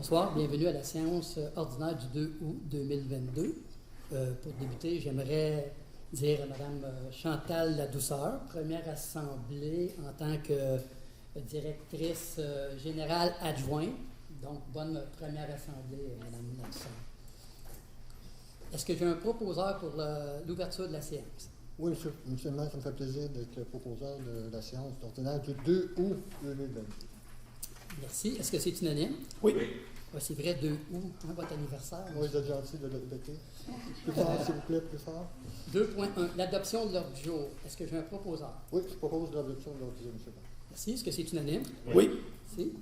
Bonsoir, bienvenue à la séance ordinaire du 2 août 2022. Pour débuter, j'aimerais dire à Mme Chantal Ladouceur, première assemblée en tant que directrice générale adjointe. Donc, bonne première assemblée, Mme Ladouceur. Est-ce que j'ai un proposeur pour l'ouverture de la séance? Oui, monsieur le maire, ça me fait plaisir d'être le proposeur de la séance ordinaire du 2 août 2022. Merci. Est-ce que c'est unanime? Oui. Ouais, c'est vrai, 2 août, votre anniversaire. Oui, vous êtes gentil de le répéter. Plus fort, s'il vous plaît, plus fort. 2.1. L'adoption de l'ordre du jour. Est-ce que j'ai un proposeur? Oui, je propose l'adoption de l'ordre du jour, monsieur le maire. Merci. Est-ce que c'est unanime? Oui. Merci.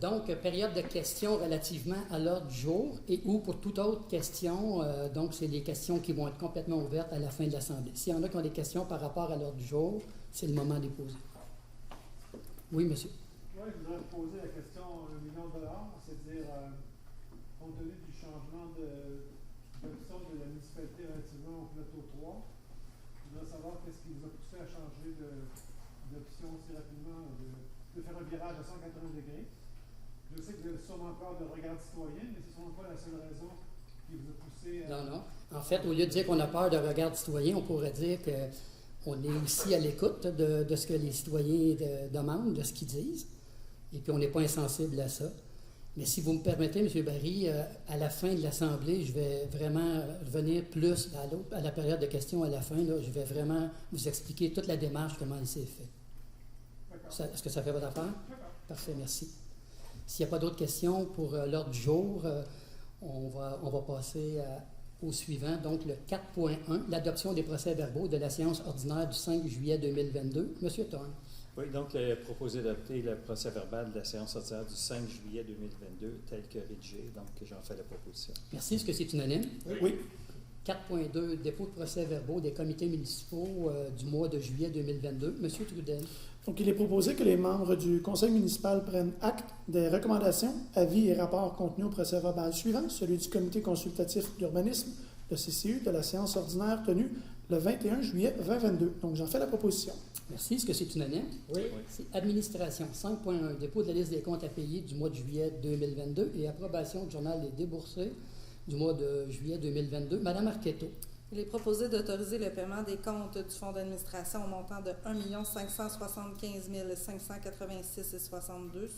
Donc, période de questions relativement à l'ordre du jour et ou pour toute autre question, donc c'est des questions qui vont être complètement ouvertes à la fin de l'Assemblée. S'il y en a qui ont des questions par rapport à l'ordre du jour, c'est le moment de les poser. Oui, monsieur. Oui, je voudrais poser la question $1 million, c'est-à-dire, compte tenu du changement d'option de la municipalité relativement au plateau 3, je voudrais savoir qu'est-ce qui vous a poussé à changer d'option aussi rapidement, de faire un virage à 180 degrés. Je sais que vous avez sûrement peur de regard citoyen, mais ce ne sont pas la seule raison qui vous a poussé à... Non. En fait, au lieu de dire qu'on a peur de regard citoyen, on pourrait dire qu'on est aussi à l'écoute de ce que les citoyens demandent, de ce qu'ils disent, et puis on n'est pas insensible à ça. Mais si vous me permettez, M. Barry, à la fin de l'Assemblée, je vais vraiment revenir plus à la période de questions à la fin. Là, je vais vraiment vous expliquer toute la démarche, comment elle s'est faite. Est-ce que ça fait votre affaire? D'accord. Parfait, merci. S'il n'y a pas d'autres questions pour l'ordre du jour, on va passer au suivant. Donc, le 4.1, l'adoption des procès-verbaux de la séance ordinaire du 5 juillet 2022. Monsieur Thorne. Oui, donc, proposer d'adopter le procès-verbal de la séance ordinaire du 5 juillet 2022 tel que rédigé. Donc, j'en fais la proposition. Merci. Est-ce que c'est unanime? Oui. 4.2, dépôt de procès-verbaux des comités municipaux du mois de juillet 2022. Monsieur Trudel. Donc, il est proposé que les membres du conseil municipal prennent acte des recommandations, avis et rapports contenus au procès-verbal suivant, celui du comité consultatif d'urbanisme, le CCU, de la séance ordinaire tenue le 21 juillet 2022. Donc, j'en fais la proposition. Merci. Est-ce que c'est unanime? Oui. C'est administration. 5.1, dépôt de la liste des comptes à payer du mois de juillet 2022 et approbation du journal des déboursés du mois de juillet 2022. Madame Arquetto. Il est proposé d'autoriser le paiement des comptes du fonds d'administration au montant de 1 575 586,62 $.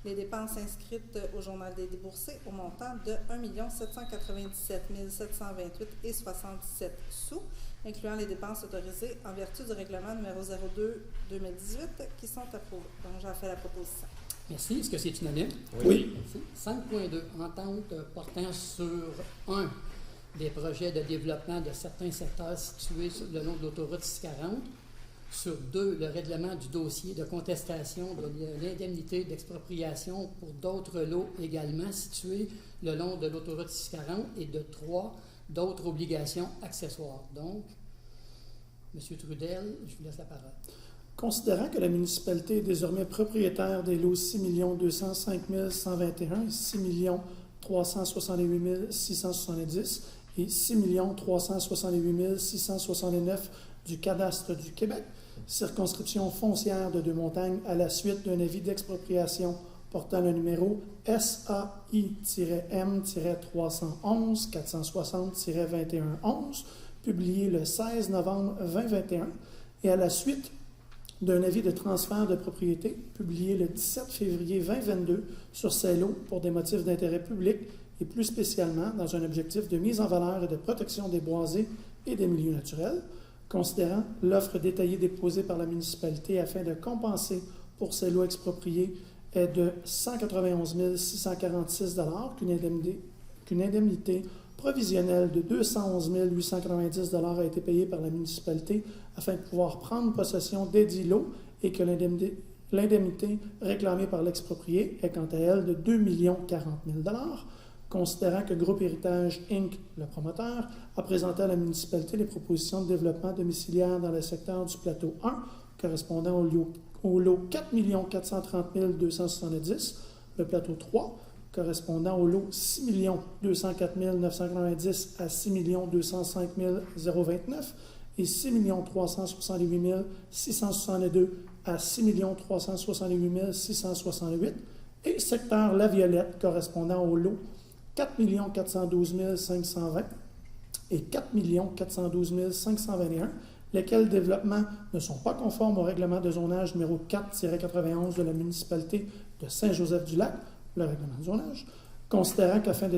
Les dépenses inscrites au journal des déboursés au montant de 1 797 728,77 $, incluant les dépenses autorisées en vertu du règlement numéro 02-2018 qui sont approuvées. Donc, j'en fais la proposition. Merci. Est-ce que c'est unanime? Oui. Merci. 5.2, entente portant sur 1. Des projets de développement de certains secteurs situés sur le long de l'autoroute 640. Sur 2, le règlement du dossier de contestation de l'indemnité d'expropriation pour d'autres lots également situés le long de l'autoroute 640. Et de 3, d'autres obligations accessoires. Donc, M. Trudel, je vous laisse la parole. Considérant que la municipalité est désormais propriétaire des lots 6 205 121 et 6 368 670 et 6 368 669 du cadastre du Québec, circonscription foncière de Deux-Montagnes, à la suite d'un avis d'expropriation portant le numéro SAI-M-311-460-2111, publié le 16 novembre 2021, et à la suite d'un avis de transfert de propriété publié le 17 février 2022 sur ces lots pour des motifs d'intérêt public et plus spécialement dans un objectif de mise en valeur et de protection des boisés et des milieux naturels, considérant l'offre détaillée déposée par la municipalité afin de compenser pour ces lots expropriés est de 191 646 $, qu'une indemnité provisionnelle de 211 890 $ a été payée par la municipalité afin de pouvoir prendre possession des dits lots et que l'indemnité réclamée par l'exproprié est quant à elle de 2 040 000 $, considérant que Groupe Héritage Inc., le promoteur, a présenté à la municipalité les propositions de développement domiciliaire dans le secteur du plateau 1, correspondant au lot 4 430 270, le plateau 3, correspondant au lot 6 204 990 à 6 205 029, et 6 368 662 à 6 368 668 et secteur La Violette correspondant au lot 4 412 520 et 4 412 521, lesquels développements ne sont pas conformes au règlement de zonage numéro 4-91 de la municipalité de Saint-Joseph-du-Lac, le règlement de zonage, considérant qu'afin de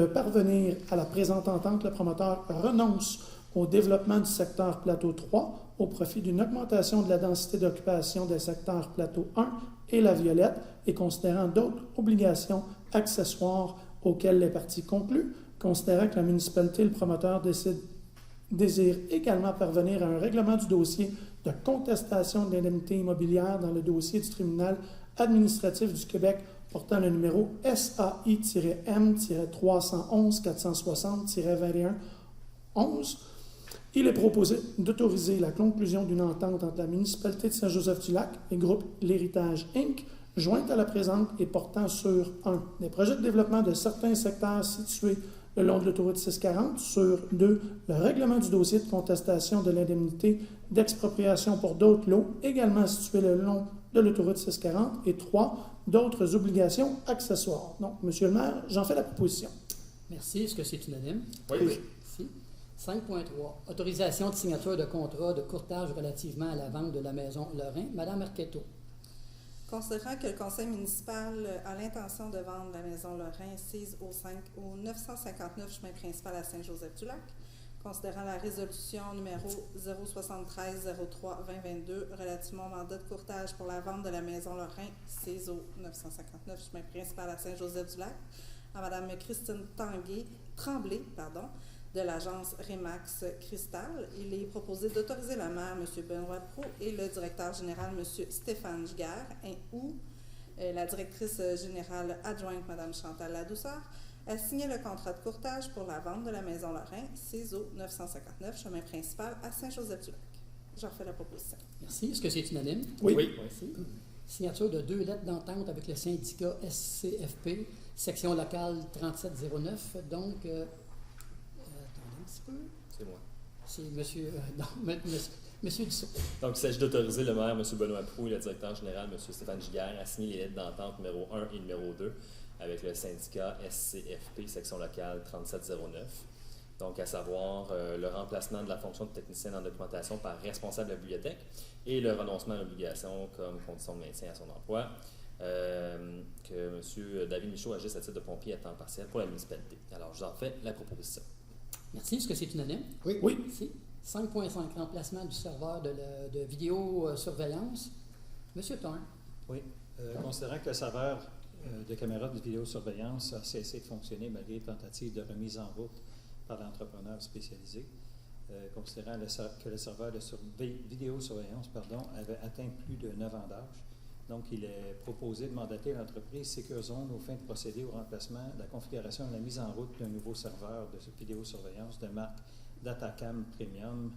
parvenir à la présente entente, le promoteur renonce au développement du secteur Plateau 3 au profit d'une augmentation de la densité d'occupation des secteurs Plateau 1 et La Violette et considérant d'autres obligations accessoires auxquelles les parties concluent, considérant que la municipalité et le promoteur désirent également parvenir à un règlement du dossier de contestation de l'indemnité immobilière dans le dossier du tribunal administratif du Québec portant le numéro SAI-M-311-460-21-11. Il est proposé d'autoriser la conclusion d'une entente entre la municipalité de Saint-Joseph-du-Lac et groupe L'Héritage Inc., jointe à la présente et portant sur 1. Des projets de développement de certains secteurs situés le long de l'autoroute 640, sur 2. Le règlement du dossier de contestation de l'indemnité d'expropriation pour d'autres lots, également situés le long de l'autoroute 640, et 3. D'autres obligations accessoires. Donc, Monsieur le maire, j'en fais la proposition. Merci. Est-ce que c'est unanime? Oui. Merci. 5.3. Autorisation de signature de contrat de courtage relativement à la vente de la maison Lorrain. Madame Arquetto. Considérant que le conseil municipal a l'intention de vendre la maison Lorrain assise au 959 chemin principal à Saint-Joseph-du-Lac, considérant la résolution numéro 073-03-2022 relativement au mandat de courtage pour la vente de la maison Lorrain assise au 959 chemin principal à Saint-Joseph-du-Lac, à Mme Christine Tremblay, de l'agence Remax Cristal. Il est proposé d'autoriser la maire, M. Benoît Proulx, et le directeur général, M. Stéphane Giguère, ou la directrice générale adjointe, Mme Chantal Ladouceur, à signer le contrat de courtage pour la vente de la maison Lorrain, CISO 959, chemin principal à Saint-Joseph-du-Lac. J'en fais la proposition. Merci. Est-ce que c'est unanime? Oui. Merci. Signature de 2 lettres d'entente avec le syndicat SCFP, section locale 3709. Donc, attendez un petit peu. C'est moi. C'est monsieur Dussault. Donc, il s'agit d'autoriser le maire, M. Benoît Proulx, et le directeur général, M. Stéphane Giguère, à signer les lettres d'entente numéro 1 et numéro 2 avec le syndicat SCFP, section locale 3709. Donc, à savoir le remplacement de la fonction de technicien en documentation par responsable de la bibliothèque et le renoncement à l'obligation comme condition de maintien à son emploi, que M. David Michaud agisse à titre de pompier à temps partiel pour la municipalité. Alors, je vous en fais la proposition. Merci. Est-ce que c'est unanime? Oui. Merci. 5.5. Remplacement du serveur de vidéosurveillance. Monsieur Thorne. Oui. Considérant que le serveur de caméra de vidéosurveillance a cessé de fonctionner malgré les tentatives de remise en route par l'entrepreneur spécialisé, considérant que le serveur de vidéosurveillance avait atteint plus de 9 ans d'âge. Donc, il est proposé de mandater l'entreprise Securzone aux fins de procéder au remplacement, de la configuration et de la mise en route d'un nouveau serveur de vidéosurveillance de marque Datacam Premium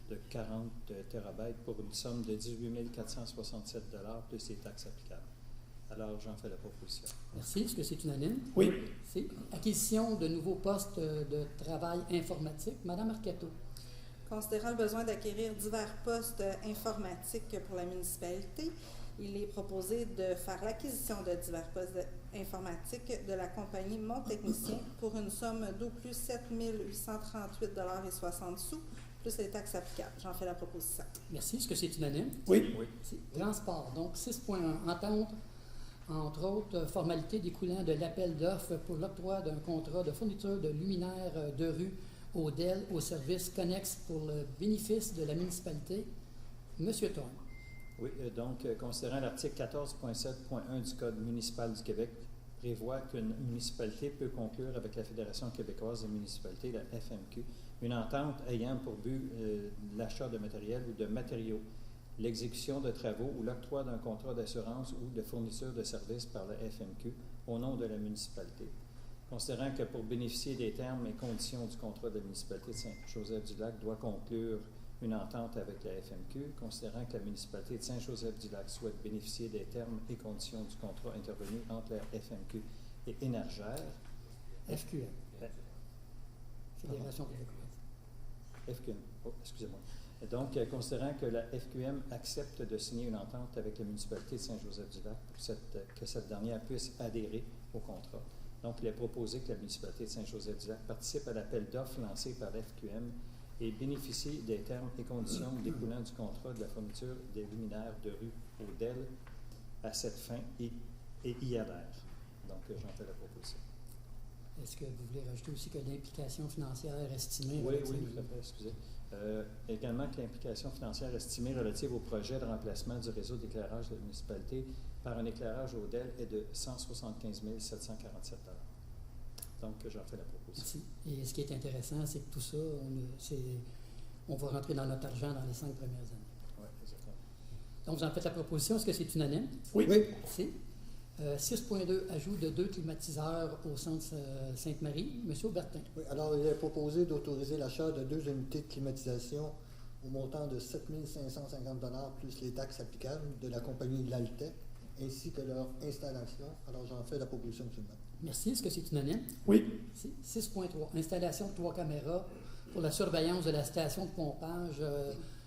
de 40 TB pour une somme de 18 467 $ plus les taxes applicables. Alors, j'en fais la proposition. Merci. Est-ce que c'est unanime? Oui. C'est acquisition de nouveaux postes de travail informatique. Madame Arquetto. Considérant le besoin d'acquérir divers postes informatiques pour la municipalité, il est proposé de faire l'acquisition de divers postes informatiques de la compagnie Mon Technicien pour une somme d'au plus 7 838,60 $, plus les taxes applicables. J'en fais la proposition. Merci. Est-ce que c'est unanime? Oui. C'est transport. Donc, 6.1. Entente, entre autres, formalités découlant de l'appel d'offres pour l'octroi d'un contrat de fourniture de luminaires de rue au DEL au service connexe pour le bénéfice de la municipalité. Monsieur Thorne. Oui, donc, considérant l'article 14.7.1 du Code municipal du Québec, prévoit qu'une municipalité peut conclure avec la Fédération québécoise des municipalités, la FMQ, une entente ayant pour but l'achat de matériel ou de matériaux, l'exécution de travaux ou l'octroi d'un contrat d'assurance ou de fourniture de services par la FMQ au nom de la municipalité. Considérant que pour bénéficier des termes et conditions du contrat de la municipalité de Saint-Joseph-du-Lac doit conclure une entente avec la FMQ, considérant que la municipalité de Saint-Joseph-du-Lac souhaite bénéficier des termes et conditions du contrat intervenu entre la FMQ et Énergère. FQM. Fédération québécoise. FQM. Oh, excusez-moi. Donc, considérant que la FQM accepte de signer une entente avec la municipalité de Saint-Joseph-du-Lac pour que cette dernière puisse adhérer au contrat. Donc, il est proposé que la municipalité de Saint-Joseph-du-Lac participe à l'appel d'offres lancé par la FQM et bénéficie des termes et conditions découlant du contrat de la fourniture des luminaires de rue au DEL à cette fin et y adhère. Donc, j'en fais la proposition. Est-ce que vous voulez rajouter aussi que l'implication financière estimée? Oui, tout à fait, excusez. Également que l'implication financière estimée relative au projet de remplacement du réseau d'éclairage de la municipalité par un éclairage au DEL est de 175 747 $. Donc, j'en fais la proposition. Merci. Et ce qui est intéressant, c'est que tout ça, on va rentrer dans notre argent dans les 5 premières années. Oui, exactement. Donc, vous en faites la proposition. Est-ce que c'est unanime? Oui. Merci. 6.2, ajout de 2 climatiseurs au centre Sainte-Marie. Monsieur Aubertin. Oui, alors, il est proposé d'autoriser l'achat de 2 unités de climatisation au montant de 7 550 $ plus les taxes applicables de la compagnie Laltec, ainsi que leur installation. Alors, j'en fais la proposition, M. le maire. Merci. Est-ce que c'est unanime? Oui. 6.3, installation de 3 caméras pour la surveillance de la station de pompage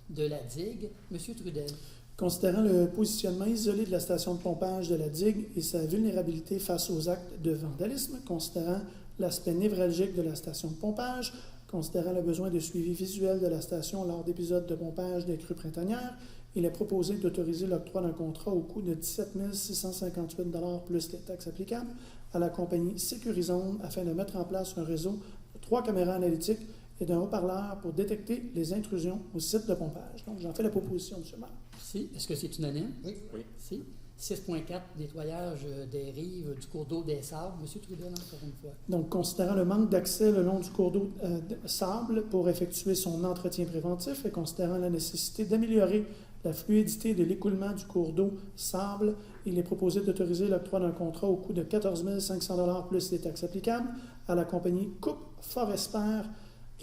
de la digue. Monsieur Trudel. Considérant le positionnement isolé de la station de pompage de la digue et sa vulnérabilité face aux actes de vandalisme, considérant l'aspect névralgique de la station de pompage, considérant le besoin de suivi visuel de la station lors d'épisodes de pompage des crues printanières, il est proposé d'autoriser l'octroi d'un contrat au coût de 17 658 $ plus les taxes applicables à la compagnie Sécurizone afin de mettre en place un réseau de 3 caméras analytiques et d'un haut-parleur pour détecter les intrusions au site de pompage. Donc, j'en fais la proposition, M. le maire. Merci. Est-ce que c'est unanime? Oui. Merci. 6.4, nettoyage des rives du cours d'eau des Sables. Monsieur Trudel, encore une fois. Donc, considérant le manque d'accès le long du cours d'eau Sable pour effectuer son entretien préventif et considérant la nécessité d'améliorer la fluidité de l'écoulement du cours d'eau Sable, il est proposé d'autoriser l'octroi d'un contrat au coût de 14 500 $ plus les taxes applicables à la compagnie Coupe Forester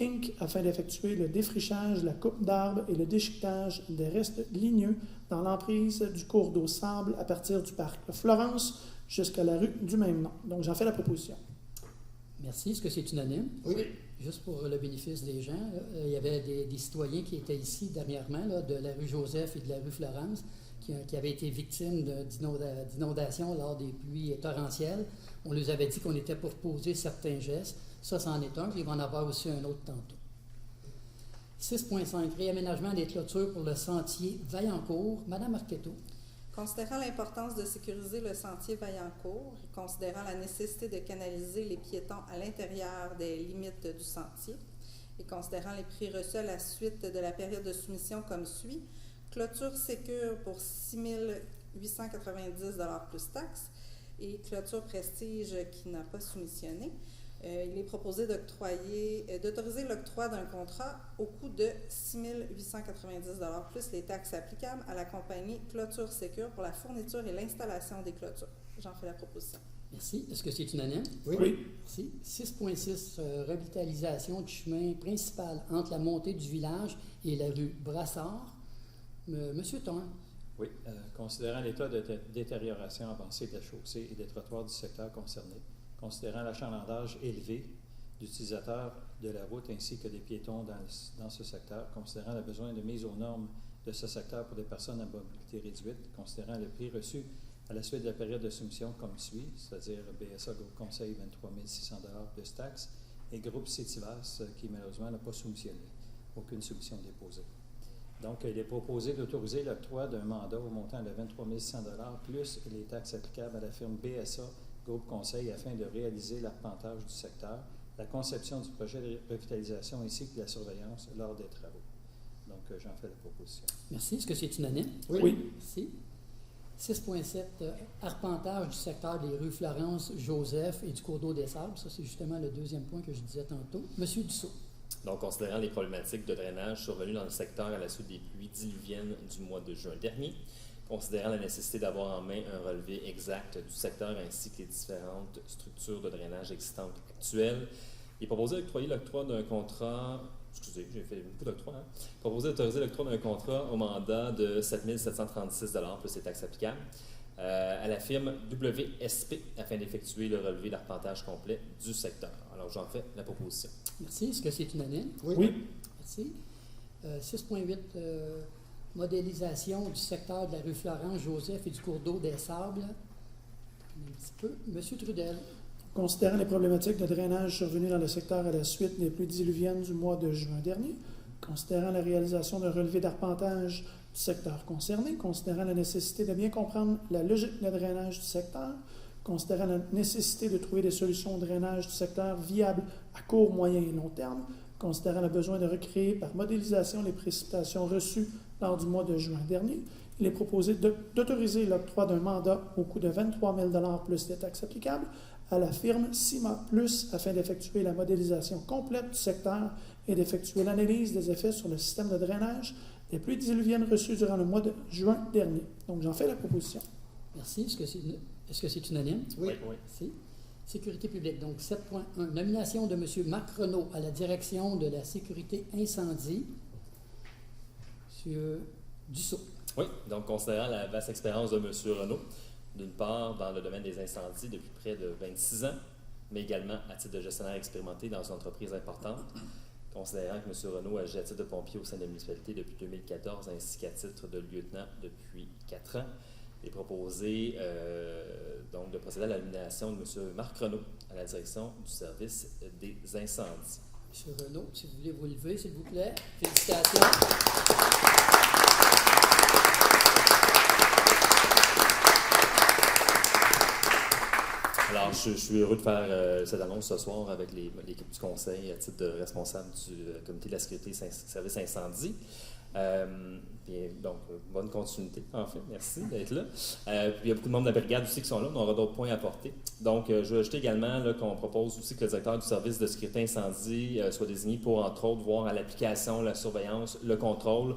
Inc. afin d'effectuer le défrichage, la coupe d'arbres et le déchiquetage des restes ligneux dans l'emprise du cours d'eau Sable à partir du parc Florence jusqu'à la rue du même nom. Donc, j'en fais la proposition. Merci. Est-ce que c'est unanime? Oui. Juste pour le bénéfice des gens, là, il y avait des citoyens qui étaient ici dernièrement, là, de la rue Joseph et de la rue Florence, qui avaient été victimes d'inondations lors des pluies torrentielles. On leur avait dit qu'on était pour poser certains gestes. Ça, c'en est un, puis il va en avoir aussi un autre tantôt. 6.5, réaménagement des clôtures pour le sentier Vaillancourt. Madame Arquetteau. Considérant l'importance de sécuriser le sentier Vaillancourt et considérant la nécessité de canaliser les piétons à l'intérieur des limites du sentier et considérant les prix reçus à la suite de la période de soumission comme suit, clôture sécure pour 6 890 $ plus taxes et clôture prestige qui n'a pas soumissionné. Il est proposé d'autoriser l'octroi d'un contrat au coût de 6 890 $ plus les taxes applicables à la compagnie Clôture Sécure pour la fourniture et l'installation des clôtures. J'en fais la proposition. Merci. Est-ce que c'est unanime? Oui. Merci. 6.6, revitalisation du chemin principal entre la montée du village et la rue Brassard. Monsieur Thorne. Oui. Considérant l'état de détérioration avancée de la chaussée et des trottoirs du secteur concerné, considérant l'achalandage élevé d'utilisateurs de la route ainsi que des piétons dans ce secteur, considérant le besoin de mise aux normes de ce secteur pour des personnes à mobilité réduite, considérant le prix reçu à la suite de la période de soumission comme suit, c'est-à-dire BSA Groupe Conseil 23 600 $ plus taxes et Groupe Citivas qui malheureusement n'a pas soumissionné, aucune soumission déposée. Donc, il est proposé d'autoriser l'octroi d'un mandat au montant de 23 600 $ plus les taxes applicables à la firme BSA Groupe Conseil afin de réaliser l'arpentage du secteur, la conception du projet de revitalisation ainsi que la surveillance lors des travaux. Donc, j'en fais la proposition. Merci. Est-ce que c'est unanime? Oui. Merci. 6.7, arpentage du secteur des rues Florence, Joseph et du cours d'eau des Sables. Ça, c'est justement le deuxième point que je disais tantôt. Monsieur Dussault. Donc, considérant les problématiques de drainage survenues dans le secteur à la suite des pluies diluviennes du mois de juin dernier, considérant la nécessité d'avoir en main un relevé exact du secteur ainsi que les différentes structures de drainage existantes actuelles, il est proposé d'octroyer l'octroi d'un contrat, excusez, j'ai fait beaucoup d'octroi, proposé d'autoriser l'octroi d'un contrat au mandat de 7 736 $ plus les taxes applicables à la firme WSP afin d'effectuer le relevé d'arpentage complet du secteur. Alors, j'en fais la proposition. Merci. Est-ce que c'est unanime? Oui. Oui. Merci. 6.8, modélisation du secteur de la rue Florence-Joseph et du cours d'eau des Sables. Un petit peu. Monsieur Trudel. Considérant les problématiques de drainage survenues dans le secteur à la suite des pluies diluviennes du mois de juin dernier, considérant la réalisation d'un relevé d'arpentage du secteur concerné, considérant la nécessité de bien comprendre la logique de drainage du secteur, considérant la nécessité de trouver des solutions de drainage du secteur viables à court, moyen et long terme, considérant le besoin de recréer par modélisation les précipitations reçues lors du mois de juin dernier, il est proposé d'autoriser l'octroi d'un mandat au coût de 23 000 $ plus les taxes applicables à la firme CIMA Plus afin d'effectuer la modélisation complète du secteur et d'effectuer l'analyse des effets sur le système de drainage des pluies diluviennes reçues durant le mois de juin dernier. Donc, j'en fais la proposition. Merci. Est-ce que c'est unanime? Oui. Merci. Sécurité publique. Donc, 7.1. Nomination de M. Marc Renaud à la direction de la sécurité incendie. M. Dussault. Oui, donc considérant la vaste expérience de M. Renaud, d'une part dans le domaine des incendies depuis près de 26 ans, mais également à titre de gestionnaire expérimenté dans une entreprise importante, considérant que M. Renaud agit à titre de pompier au sein de la municipalité depuis 2014 ainsi qu'à titre de lieutenant depuis 4 ans, il est proposé donc de procéder à la nomination de M. Marc Renaud à la direction du service des incendies. M. Renaud, si vous voulez vous lever, s'il vous plaît. Félicitations. Alors, je suis heureux de faire cette annonce ce soir avec l'équipe du conseil à titre de responsable du comité de la sécurité service incendie. Donc, bonne continuité, en fait. Merci d'être là. Puis, il y a beaucoup de membres de la brigade aussi qui sont là. On aura d'autres points à apporter. Donc, je veux ajouter également qu'on propose aussi que le directeur du service de sécurité incendie soit désigné pour, entre autres, voir à l'application, la surveillance, le contrôle,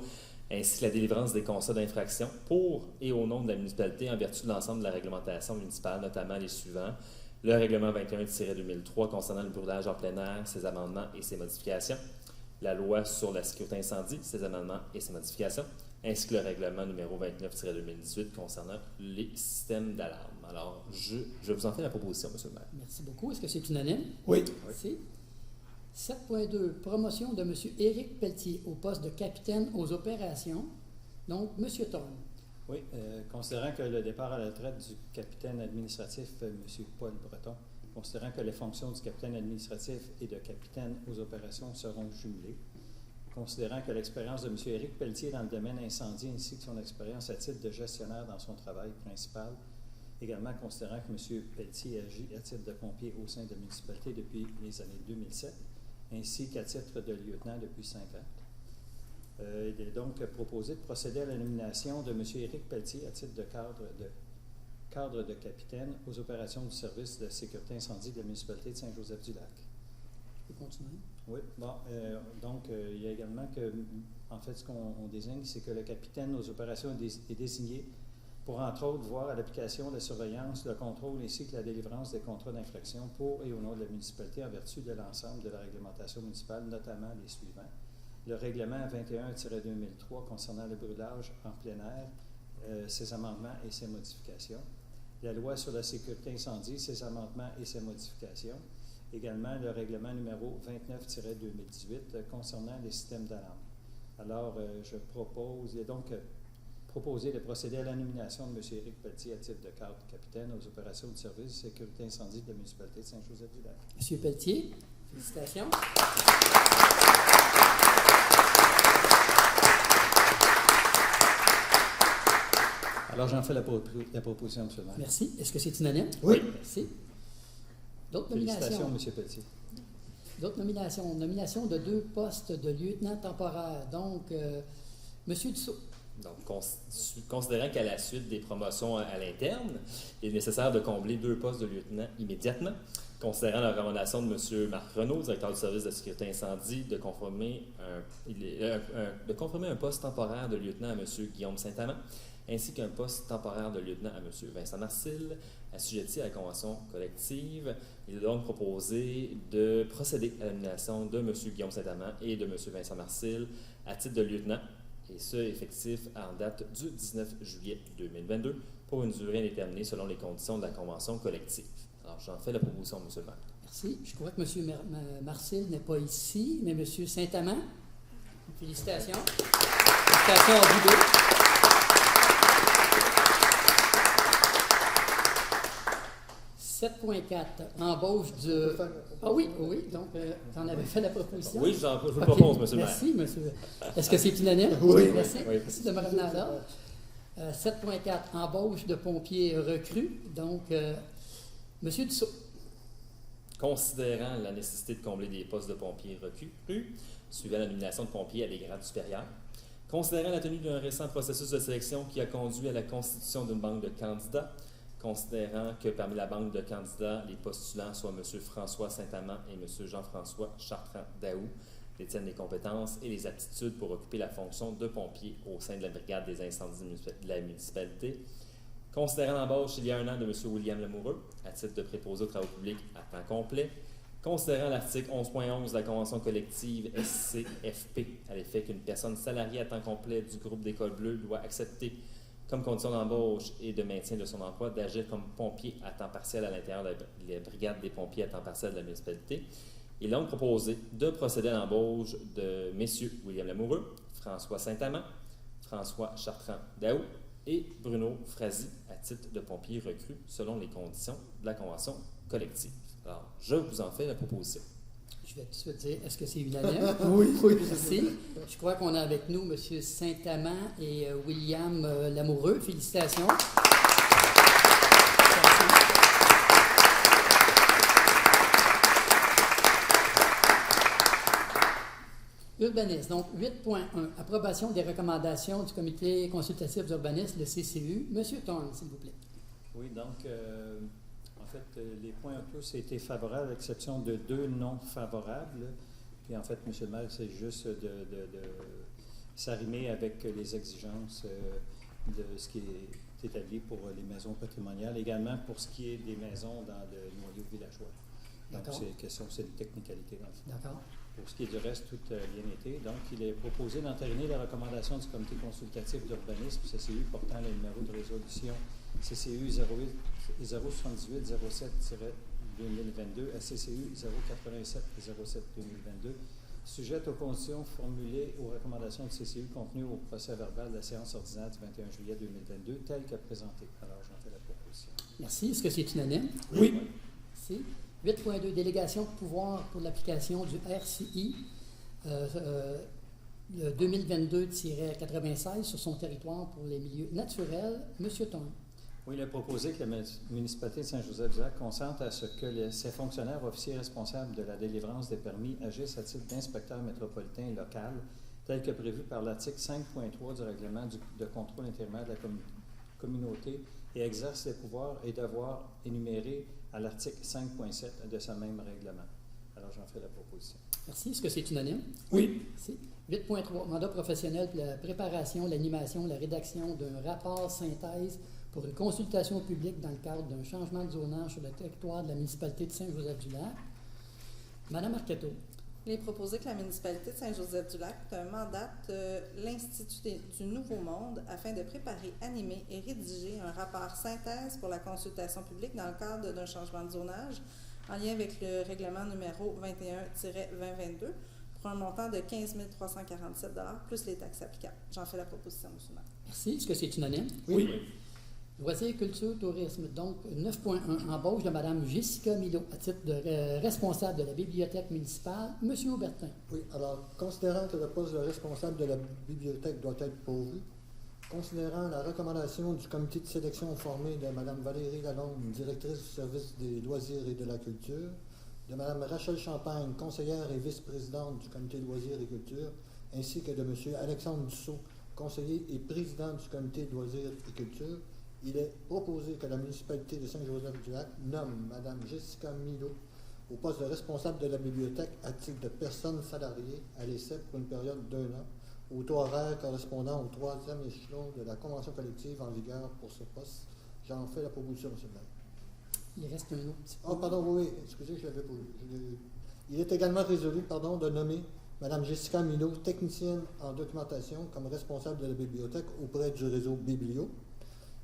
ainsi que la délivrance des constats d'infraction pour et au nom de la municipalité en vertu de l'ensemble de la réglementation municipale, notamment les suivants. Le règlement 21-2003 concernant le brûlage en plein air, ses amendements et ses modifications. La loi sur la sécurité incendie, ses amendements et ses modifications, ainsi que le règlement numéro 29-2018 concernant les systèmes d'alarme. Alors, je vous en fais la proposition, M. le maire. Merci beaucoup. Est-ce que c'est unanime? Oui. Merci. 7.2. Promotion de M. Éric Pelletier au poste de capitaine aux opérations. Donc, M. Thorne. Oui, considérant que le départ à la retraite du capitaine administratif, M. Paul Breton, considérant que les fonctions du capitaine administratif et de capitaine aux opérations seront jumelées, considérant que l'expérience de M. Éric Pelletier dans le domaine incendie ainsi que son expérience à titre de gestionnaire dans son travail principal, également considérant que M. Pelletier agit à titre de pompier au sein de la municipalité depuis les années 2007, ainsi qu'à titre de lieutenant depuis 5 ans. Il est donc proposé de procéder à la nomination de M. Éric Pelletier à titre de cadre de capitaine aux opérations du service de sécurité incendie de la municipalité de Saint-Joseph-du-Lac. Je peux continuer? Oui, bon, donc il y a également que, en fait, ce qu'on désigne, c'est que le capitaine aux opérations est désigné pour, entre autres, voir à l'application, la surveillance, le contrôle ainsi que la délivrance des contrats d'infraction pour et au nom de la municipalité en vertu de l'ensemble de la réglementation municipale, notamment les suivants. Le règlement 21-2003 concernant le brûlage en plein air, ses amendements et ses modifications. La loi sur la sécurité incendie, ses amendements et ses modifications. Également, le règlement numéro 29-2018 concernant les systèmes d'alarme. Alors, je propose, il est donc proposé de procéder à la nomination de M. Éric Pelletier à titre de cadre capitaine aux opérations du service de sécurité incendie de la municipalité de Saint-Joseph-du-Lac. M. Pelletier, félicitations. Alors, j'en fais la proposition, M. le maire. Merci. Est-ce que c'est unanime? Oui. Merci. D'autres Félicitations, nominations? M. Pelletier. D'autres nominations. Nomination de 2 postes de lieutenant temporaire. Donc, M. Dussault. Donc, considérant qu'à la suite des promotions à l'interne, il est nécessaire de combler 2 postes de lieutenant immédiatement, considérant la recommandation de M. Marc Renaud, directeur du service de sécurité incendie, de conformer un poste temporaire de lieutenant à M. Guillaume Saint-Amand, ainsi qu'un poste temporaire de lieutenant à M. Vincent Marcil, assujetti à la convention collective. Il est donc proposé de procéder à la nomination de M. Guillaume Saint-Amand et de M. Vincent Marcil à titre de lieutenant, et ce, effectif en date du 19 juillet 2022, pour une durée indéterminée selon les conditions de la convention collective. Alors, j'en fais la proposition, M. le maire. Merci. Je crois que M. Marcil n'est pas ici, mais M. Saint-Amand. Félicitations. Félicitations à vous deux. « 7.4. Embauche de... » Ah oui, donc tu en avais fait la proposition. Oui, je vous le propose, monsieur le maire. Merci, monsieur. Est-ce que c'est unanime? Oui. Merci. Oui. Merci de me ramener à l'ordre. 7.4. Embauche de pompiers recrues. Donc, monsieur Dussault. Considérant la nécessité de combler des postes de pompiers recrues, suivant la nomination de pompiers à des grades supérieurs, considérant la tenue d'un récent processus de sélection qui a conduit à la constitution d'une banque de candidats, considérant que parmi la banque de candidats, les postulants soient M. François Saint-Amand et M. Jean-François Chartrand-Daou, détiennent les compétences et les aptitudes pour occuper la fonction de pompier au sein de la brigade des incendies de la municipalité. Considérant l'embauche il y a un an de M. William Lamoureux, à titre de préposé aux travaux publics à temps complet, considérant l'article 11.11 de la Convention collective SCFP, à l'effet qu'une personne salariée à temps complet du groupe d'École Bleue doit accepter comme condition d'embauche et de maintien de son emploi d'agir comme pompier à temps partiel à l'intérieur de la brigade des pompiers à temps partiel de la municipalité. Il a donc proposé de procéder à l'embauche de M. William Lamoureux, François Saint-Amand, François Chartrand-Daou et Bruno Frazzi à titre de pompier recru selon les conditions de la Convention collective. Alors, je vous en fais la proposition. Je vais tout de suite dire, est-ce que c'est unanime? Oui. Merci. Je crois qu'on a avec nous M. Saint-Amand et William Lamoureux. Félicitations. Urbanisme. Donc, 8.1. Approbation des recommandations du Comité consultatif d'urbanisme, le CCU. Monsieur Thorne, s'il vous plaît. Oui, donc, en fait, les points ont tous été favorables, à l'exception de 2 non favorables. Puis, en fait, M. le maire, c'est juste de s'arrimer avec les exigences de ce qui est établi pour les maisons patrimoniales, également pour ce qui est des maisons dans le noyau villageois. Donc, c'est une technicalité dans le fond. D'accord. Pour ce qui est du reste, tout a bien été. Donc, il est proposé d'entériner la recommandation du Comité consultatif d'urbanisme, CCU, portant le numéro de résolution CCU 078-07-2022 à CCU 087-07-2022, sujette aux conditions formulées aux recommandations du CCU contenues au procès-verbal de la séance ordinaire du 21 juillet 2022, telle que présentée. Alors, j'en fais la proposition. Merci. Est-ce que c'est unanime? Oui. Merci. 8.2. Délégation de pouvoir pour l'application du RCI 2022-96 sur son territoire pour les milieux naturels. Monsieur Thorne. Oui, il a proposé que la municipalité de Saint-Joseph-du-Lac consente à ce que ses fonctionnaires officiers responsables de la délivrance des permis agissent à titre d'inspecteur métropolitain local, tel que prévu par l'article 5.3 du règlement de contrôle intérimaire de la communauté et exercent les pouvoirs et devoirs énumérés à l'article 5.7 de ce même règlement. Alors, j'en fais la proposition. Merci. Est-ce que c'est unanime? Oui. Merci. 8.3. Mandat professionnel pour la préparation, l'animation, la rédaction d'un rapport synthèse pour une consultation publique dans le cadre d'un changement de zonage sur le territoire de la municipalité de Saint-Joseph-du-Lac. Madame Arquetteau. Il est proposé que la municipalité de Saint-Joseph-du-Lac mandate l'Institut du Nouveau Monde afin de préparer, animer et rédiger un rapport synthèse pour la consultation publique dans le cadre d'un changement de zonage en lien avec le règlement numéro 21-2022 pour un montant de 15 347 $ plus les taxes applicables. J'en fais la proposition, M. le maire. Merci. Est-ce que c'est unanime? Oui. Loisirs, culture, tourisme. Donc, 9.1. Embauche de Mme Jessica Milo à titre de responsable de la bibliothèque municipale. Monsieur Aubertin. Oui, alors, considérant que le poste de responsable de la bibliothèque doit être pourvu, considérant la recommandation du comité de sélection formé de Mme Valérie Lalonde, directrice du service des loisirs et de la culture, de Mme Rachel Champagne, conseillère et vice-présidente du comité de loisirs et culture, ainsi que de M. Alexandre Dussault, conseiller et président du comité de loisirs et culture, il est proposé que la municipalité de Saint-Joseph-du-Lac nomme Mme Jessica Milo au poste de responsable de la bibliothèque à titre de personne salariée à l'essai pour une période d'1 an, au taux horaire correspondant au 3e échelon de la convention collective en vigueur pour ce poste. J'en fais la proposition, M. le maire. Il reste un autre petit peu. Oh, pardon, oui, excusez, je l'avais pas vu. Il est également résolu, de nommer Mme Jessica Milo, technicienne en documentation, comme responsable de la bibliothèque auprès du réseau Biblio.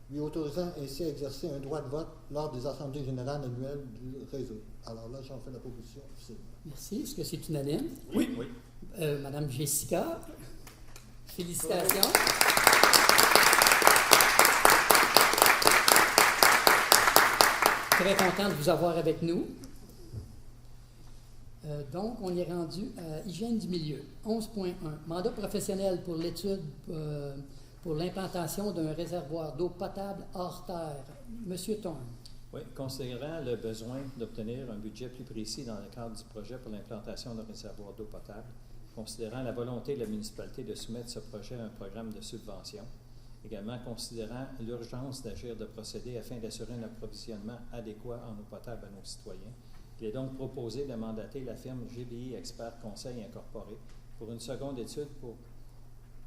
lui autorisant ainsi à exercer un droit de vote lors des assemblées générales annuelles du réseau. Alors là, j'en fais la proposition officielle. Merci. Est-ce que c'est unanime? Oui. Madame Jessica, félicitations. Très content de vous avoir avec nous. Donc, on est rendu à hygiène du milieu. 11.1. Mandat professionnel pour l'étude pour l'implantation d'un réservoir d'eau potable hors terre. Monsieur Thorne. Oui, considérant le besoin d'obtenir un budget plus précis dans le cadre du projet pour l'implantation d'un réservoir d'eau potable, considérant la volonté de la municipalité de soumettre ce projet à un programme de subvention, également considérant l'urgence d'agir de procéder afin d'assurer un approvisionnement adéquat en eau potable à nos citoyens, il est donc proposé de mandater la firme GBI Expert Conseil Incorporé pour une seconde étude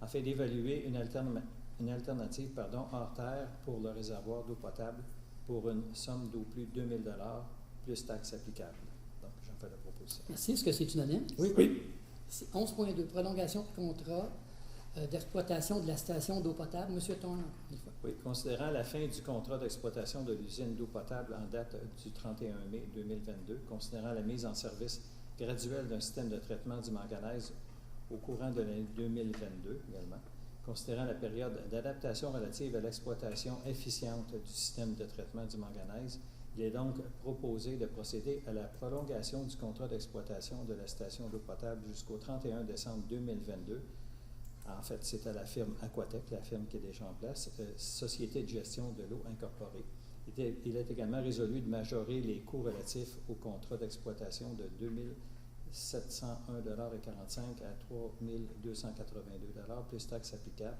afin d'évaluer une alternative hors terre pour le réservoir d'eau potable pour une somme d'au plus 2 000 $ plus taxes applicables. Donc, j'en fais la proposition. Merci. Est-ce que c'est unanime? Oui. C'est 11.2. Prolongation de contrat d'exploitation de la station d'eau potable. Monsieur Thorne. Oui, considérant la fin du contrat d'exploitation de l'usine d'eau potable en date du 31 mai 2022, considérant la mise en service graduelle d'un système de traitement du manganèse au courant de l'année 2022 également, considérant la période d'adaptation relative à l'exploitation efficiente du système de traitement du manganèse, il est donc proposé de procéder à la prolongation du contrat d'exploitation de la station d'eau potable jusqu'au 31 décembre 2022. En fait, c'est à la firme Aquatec, la firme qui est déjà en place, Société de gestion de l'eau incorporée. Il est également résolu de majorer les coûts relatifs au contrat d'exploitation de 2 701,45 $ à 3 282 $ plus taxes applicables.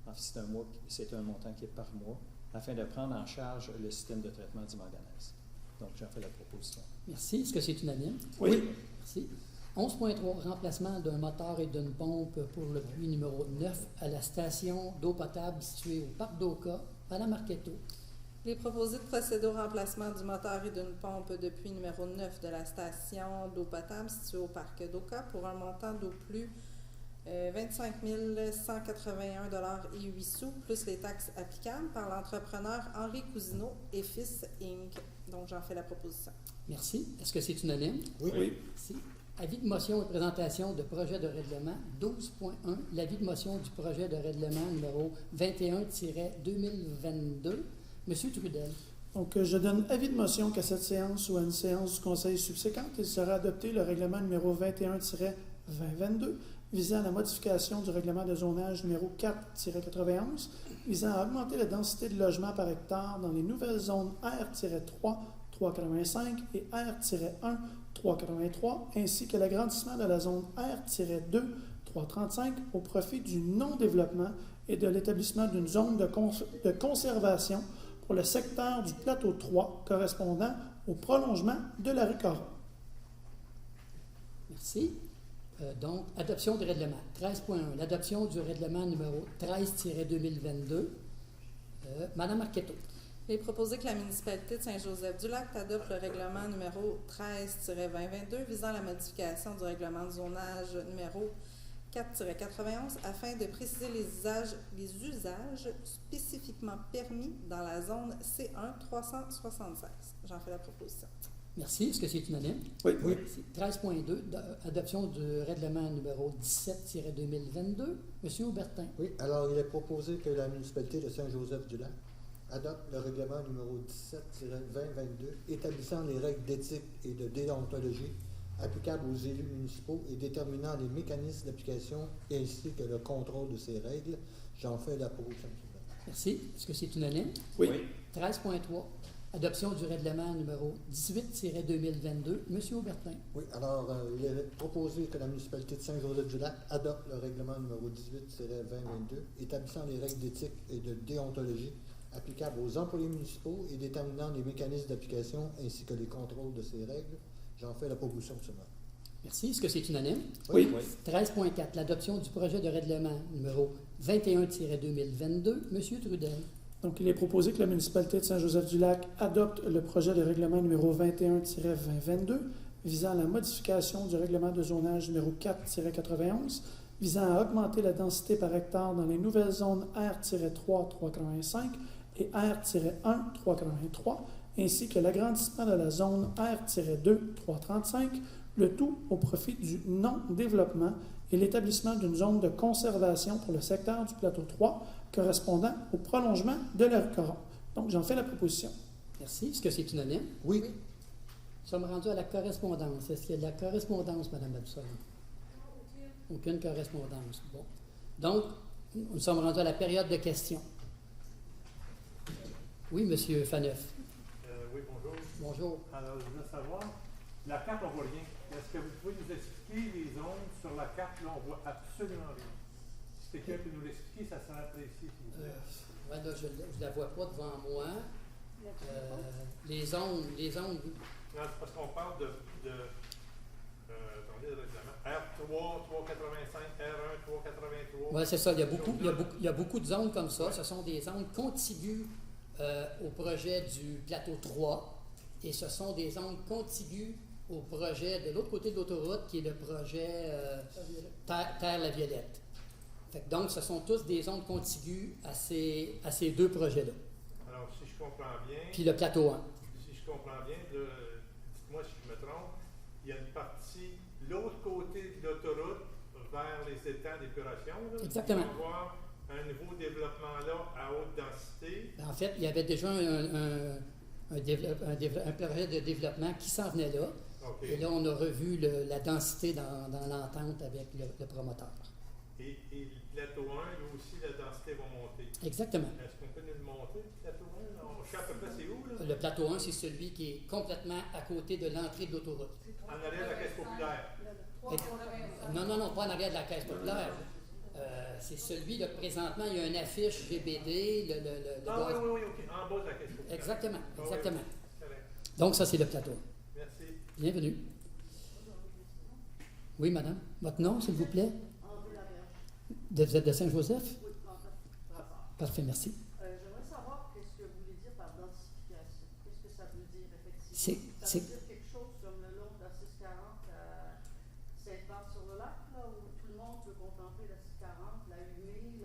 En fait, c'est un montant qui est par mois, afin de prendre en charge le système de traitement du manganèse. Donc, j'en fais la proposition. Merci. Est-ce que c'est unanime? Oui. Merci. 11.3. Remplacement d'un moteur et d'une pompe pour le puits numéro 9 à la station d'eau potable située au Parc d'Oka, Madame Marquetto. Il est proposé de procéder au remplacement du moteur et d'une pompe de puits numéro 9 de la station d'eau potable située au Parc d'Oka pour un montant d'au plus 25 181,08 $ plus les taxes applicables par l'entrepreneur Henri Cousineau et Fils Inc. Donc, j'en fais la proposition. Merci. Est-ce que c'est unanime? Oui. Merci. Avis de motion et présentation de projet de règlement 12.1. L'avis de motion du projet de règlement numéro 21-2022. Monsieur Trudel. Donc, je donne avis de motion qu'à cette séance ou à une séance du Conseil subséquente, il sera adopté le règlement numéro 21-2022 visant à la modification du règlement de zonage numéro 4-91 visant à augmenter la densité de logements par hectare dans les nouvelles zones R-3, 385 et R-1, 383, ainsi que l'agrandissement de la zone R-2, 335 au profit du non-développement et de l'établissement d'une zone de conservation pour le secteur du plateau 3 correspondant au prolongement de la rue Caron. Merci. Donc, adoption du règlement. 13.1. L'adoption du règlement numéro 13-2022. Madame Marquetto. Il est proposé que la municipalité de Saint-Joseph-du-Lac adopte le règlement numéro 13-2022 visant la modification du règlement de zonage numéro 4-91 afin de préciser les usages spécifiquement permis dans la zone C1 376. J'en fais la proposition. Merci. Est-ce que c'est unanime? Oui. 13.2. Adoption du règlement numéro 17-2022. Monsieur Aubertin. Oui, alors il est proposé que la municipalité de Saint-Joseph-du-Lac adopte le règlement numéro 17-2022 établissant les règles d'éthique et de déontologie applicables aux élus municipaux et déterminant les mécanismes d'application ainsi que le contrôle de ces règles. J'en fais la proposition. Merci. Est-ce que c'est unanime? Oui. 13.3. Adoption du règlement numéro 18-2022. Monsieur Aubertin. Oui, alors il est proposé que la municipalité de Saint-Joseph-du-Lac adopte le règlement numéro 18-2022 établissant les règles d'éthique et de déontologie applicables aux employés municipaux et déterminant les mécanismes d'application ainsi que les contrôles de ces règles. J'en fais la proposition seulement. Merci. Est-ce que c'est unanime? Oui. 13.4. L'adoption du projet de règlement numéro 21-2022. Monsieur Trudel. Donc, il est proposé que la municipalité de Saint-Joseph-du-Lac adopte le projet de règlement numéro 21-2022 visant à la modification du règlement de zonage numéro 4-91 visant à augmenter la densité par hectare dans les nouvelles zones R-3, 385 et R-1-383, ainsi que l'agrandissement de la zone R-2-335, le tout au profit du non-développement et l'établissement d'une zone de conservation pour le secteur du plateau 3 correspondant au prolongement de la rue Coron. Donc, j'en fais la proposition. Merci. Est-ce que c'est unanime? Oui. Nous sommes rendus à la correspondance. Est-ce qu'il y a de la correspondance, Mme Absalom? Aucune correspondance. Bon. Donc, nous sommes rendus à la période de questions. Oui, M. Faneuf. Oui, bonjour. Bonjour. Alors, je voulais savoir, la carte, on ne voit rien. Est-ce que vous pouvez nous expliquer les zones sur la carte? Là, on ne voit absolument rien. Si quelqu'un peut nous l'expliquer, ça serait apprécié, s'il vous plaît. Ouais, là, je ne la vois pas devant moi. Les zones. Non, c'est parce qu'on parle attendez, le règlement. R3, 385, R1, 383. Oui, c'est ça. Il y a beaucoup de zones comme ça. Ce sont des zones contiguës au projet du plateau 3 et ce sont des zones contiguës au projet de l'autre côté de l'autoroute qui est le projet Terre-la-Violette. Donc, ce sont tous des zones contiguës à ces deux projets-là. Alors, si je comprends bien. Puis le plateau 1. Si je comprends bien, dites-moi si je me trompe, il y a une partie, l'autre côté de l'autoroute, vers les étangs d'épuration. Exactement. On va avoir un nouveau développement là à haute densité. En fait, il y avait déjà un projet de développement qui s'en venait là. Okay. Et là, on a revu la densité dans l'entente avec le promoteur. Et le plateau 1, lui aussi, la densité va monter. Exactement. Est-ce qu'on peut nous le monter, le plateau 1? On sait à peu près c'est où, là? Le plateau 1, c'est celui qui est complètement à côté de l'entrée de l'autoroute. En arrière de la caisse populaire. Non, pas en arrière de la caisse populaire. C'est celui, là, présentement, il y a une affiche GBD, le gaz. Oui, OK. En bas de la caisse populaire. Exactement. Oui. Correct. Donc, ça, c'est le plateau. Merci. Bienvenue. Oui, madame. Votre nom, s'il vous plaît? Vous êtes de Saint-Joseph? Oui, en fait. Parfait, merci. J'aimerais savoir qu'est-ce que vous voulez dire par densification. Qu'est-ce que ça veut dire, effectivement? Ça veut dire quelque chose comme le long de la 640 à Sainte-Marthe-sur-le-Lac, là, où tout le monde peut contempler la 640, la humer,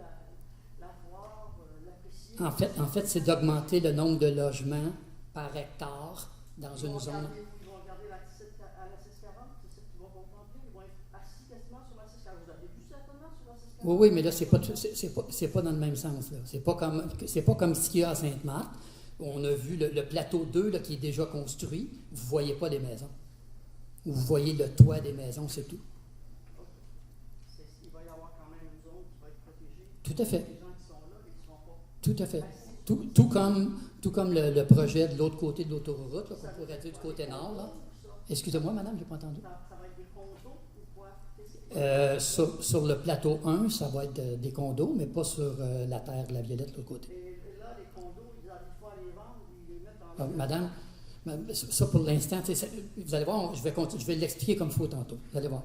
la voir, l'apprécier. En fait, c'est d'augmenter le nombre de logements par hectare dans une zone. Ils vont regarder à la 640, c'est ce qu'ils vont contempler. Ils vont être assis quasiment sur la 640. Vous avez vu certainement sur la 640? Oui, mais là, c'est pas dans le même sens. Là. C'est pas comme ce qu'il y a à Sainte-Marthe. On a vu le plateau 2 là, qui est déjà construit. Vous ne voyez pas les maisons. Vous voyez le toit des maisons, c'est tout. Il va y avoir quand même une zone qui va être protégée. Tout à fait. Les gens qui sont là, ils ne seront pas. Tout à fait. Tout comme le projet de l'autre côté de l'autoroute, là, qu'on pourrait dire du côté nord. Là. Excusez-moi, madame, je n'ai pas entendu. Ça va être des condos ou quoi? Sur le plateau 1, ça va être des condos, mais pas sur la terre de la Violette de l'autre côté. Et là, les condos, ils n'arrivent pas à les vendre, ils les mettent en... Madame, ça pour l'instant, vous allez voir, je vais l'expliquer comme il faut tantôt. Vous allez voir.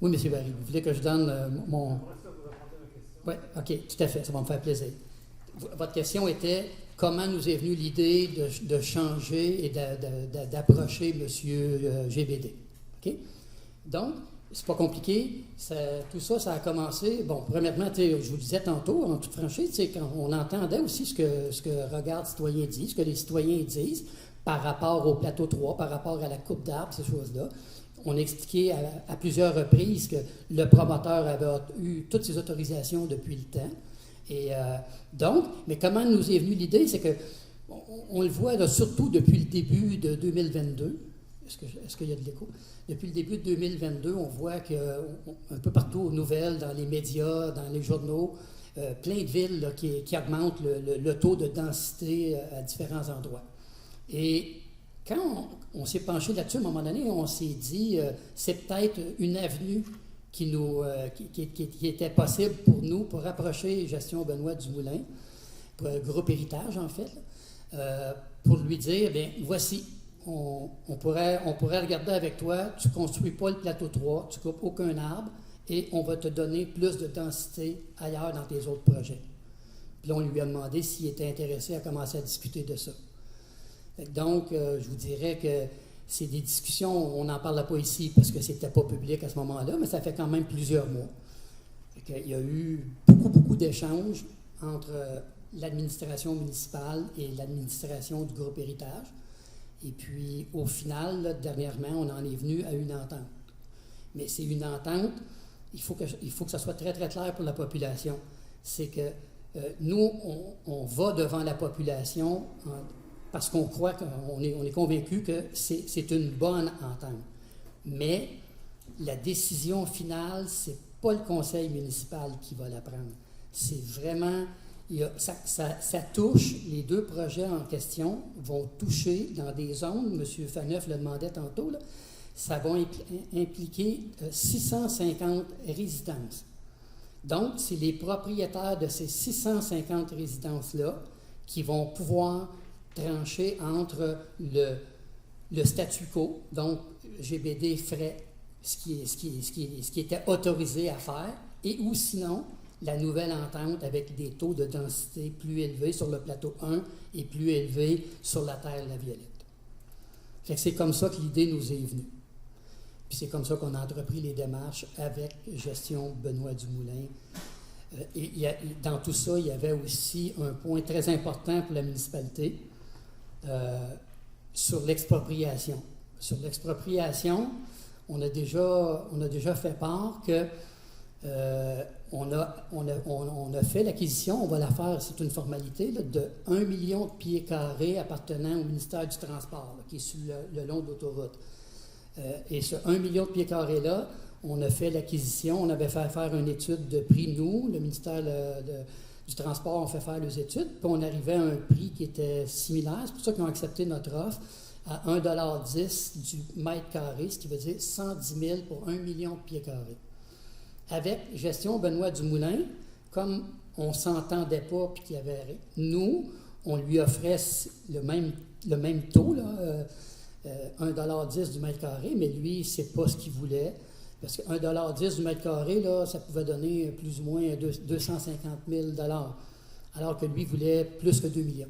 Oui, M. Barry, vous voulez que je donne mon... Oui, OK, tout à fait, ça va me faire plaisir. Votre question était comment nous est venue l'idée de changer et d'approcher M. GBD. OK? Donc, c'est pas compliqué. Tout ça, ça a commencé. Bon, premièrement, je vous disais tantôt, en toute franchise, quand on entendait aussi ce que Regarde Citoyen dit, ce que les citoyens disent par rapport au plateau 3, par rapport à la coupe d'arbres, ces choses-là. On a expliqué à plusieurs reprises que le promoteur avait eu toutes ses autorisations depuis le temps. Et donc, mais comment nous est venue l'idée, c'est que on le voit là, surtout depuis le début de 2022. Est-ce qu'il y a de l'écho? Depuis le début de 2022, on voit qu'un peu partout aux nouvelles, dans les médias, dans les journaux, plein de villes là, qui augmentent le taux de densité à différents endroits. Et quand on s'est penché là-dessus, à un moment donné, on s'est dit, c'est peut-être une avenue qui était possible pour nous, pour rapprocher Gestion Benoît Dumoulin, pour le groupe Héritage, en fait, pour lui dire, bien, voici, on pourrait regarder avec toi, tu ne construis pas le plateau 3, tu ne coupes aucun arbre, et on va te donner plus de densité ailleurs dans tes autres projets. Puis là, on lui a demandé s'il était intéressé à commencer à discuter de ça. Donc, je vous dirais que c'est des discussions, on n'en parle pas ici parce que c'était pas public à ce moment-là, mais ça fait quand même plusieurs mois. Il y a eu beaucoup d'échanges entre l'administration municipale et l'administration du groupe Héritage. Et puis, au final, là, dernièrement, on en est venu à une entente. Mais c'est une entente, il faut que ça soit très, très clair pour la population. C'est que nous, on va devant la population parce qu'on croit, on est convaincu que c'est une bonne entente. Mais la décision finale, c'est pas le conseil municipal qui va la prendre. C'est vraiment... Ça touche, les deux projets en question vont toucher dans des zones, M. Faneuf le demandait tantôt, là, ça va impliquer 650 résidences. Donc, c'est les propriétaires de ces 650 résidences-là qui vont pouvoir trancher entre le statu quo, donc GBD ferait ce qui était autorisé à faire, et ou sinon, la nouvelle entente avec des taux de densité plus élevés sur le plateau 1 et plus élevés sur la terre La Violette. Fait que c'est comme ça que l'idée nous est venue. Puis c'est comme ça qu'on a entrepris les démarches avec Gestion Benoît Dumoulin. Dans tout ça, il y avait aussi un point très important pour la municipalité sur l'expropriation. Sur l'expropriation, on a déjà fait part que on a fait l'acquisition, on va la faire, c'est une formalité, là, de 1 million de pieds carrés appartenant au ministère du Transport, là, qui est sur le long de l'autoroute. Et ce 1 million de pieds carrés-là, on a fait l'acquisition, on avait fait faire une étude de prix, nous, le ministère du Transport, on fait faire les études, puis on arrivait à un prix qui était similaire, c'est pour ça qu'ils ont accepté notre offre, à 1,10 $ du mètre carré, ce qui veut dire 110 000 pour 1 million de pieds carrés. Avec Gestion Benoît Dumoulin, comme on ne s'entendait pas puis qu'il y avait... Nous, on lui offrait le même taux, là, 1,10 $ du mètre carré, mais lui, c'est pas ce qu'il voulait. Parce que 1,10 $ du mètre carré, là, ça pouvait donner plus ou moins 250 000 $, alors que lui voulait plus que 2 millions.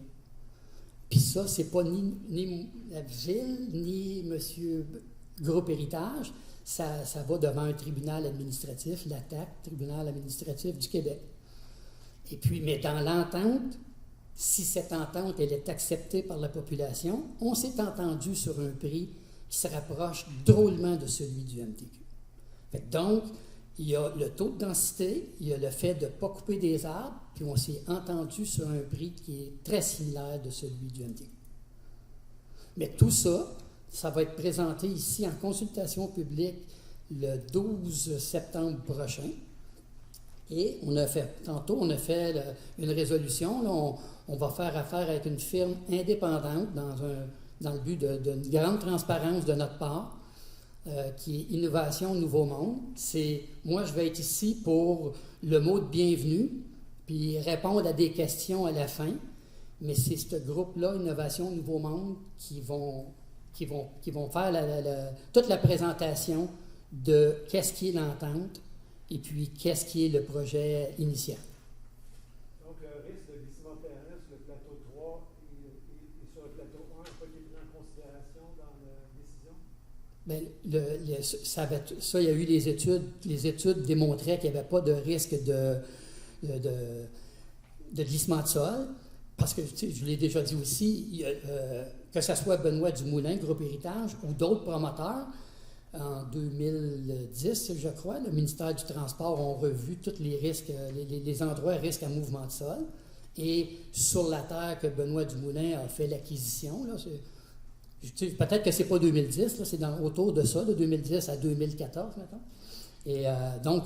Puis ça, c'est pas ni la ville, ni M. Groupe Héritage. Ça va devant un tribunal administratif, l'ATAC, Tribunal administratif du Québec. Et puis, mais dans l'entente, si cette entente elle est acceptée par la population, on s'est entendu sur un prix qui se rapproche drôlement de celui du MTQ. Fait que donc, il y a le taux de densité, il y a le fait de ne pas couper des arbres, puis on s'est entendu sur un prix qui est très similaire de celui du MTQ. Mais tout ça, ça va être présenté ici en consultation publique le 12 septembre prochain. Et on a fait une résolution. Là, on va faire affaire avec une firme indépendante dans le but d'une grande transparence de notre part, qui est Innovation Nouveau Monde. Moi, je vais être ici pour le mot de bienvenue, puis répondre à des questions à la fin. Mais c'est ce groupe-là, Innovation Nouveau Monde, qui vont faire toute la présentation de qu'est-ce qui est l'entente et puis qu'est-ce qui est le projet initial. Donc, le risque de glissement de terrain sur le plateau 3 et sur le plateau 1 n'a pas été pris en considération dans la décision? Ça, il y a eu des études. Les études démontraient qu'il n'y avait pas de risque de glissement de sol. Parce que, je l'ai déjà dit aussi, que ce soit Benoît Dumoulin, Groupe Héritage, ou d'autres promoteurs, en 2010, je crois, le ministère du Transport a revu tous les risques, les endroits à risque à mouvement de sol. Et sur la terre que Benoît Dumoulin a fait l'acquisition, là, peut-être que ce n'est pas 2010, là, c'est autour de ça, de 2010 à 2014, mettons. Et donc,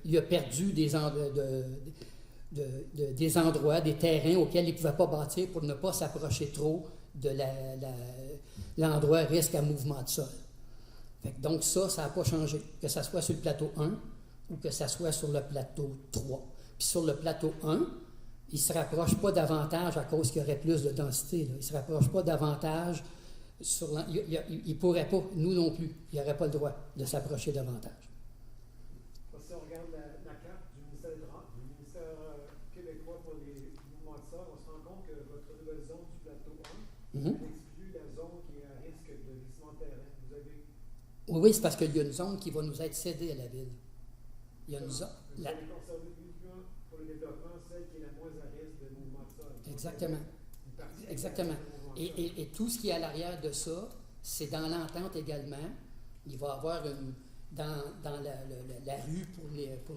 il a perdu des endroits, des terrains auxquels il ne pouvait pas bâtir pour ne pas s'approcher trop de l'endroit risque à mouvement de sol. Donc ça n'a pas changé, que ça soit sur le plateau 1 ou que ça soit sur le plateau 3. Puis sur le plateau 1, il ne se rapproche pas davantage à cause qu'il y aurait plus de densité. Là. Il ne se rapproche pas davantage sur... Il ne pourrait pas, nous non plus, il n'aurait pas le droit de s'approcher davantage. Si on regarde la carte du ministère québécois pour les mouvements de sol, on se rend compte que votre nouvelle zone du plateau 1 exclut la zone qui est à risque de glissement de terrain. Oui, c'est parce qu'il y a une zone qui va nous être cédée à la ville. Il y a une zone. Vous allez conserver uniquement pour le développement celle qui est la moins à risque de mouvement de sol. Exactement. Exactement. Et tout ce qui est à l'arrière de ça, c'est dans l'entente également. Il va y avoir dans la rue pour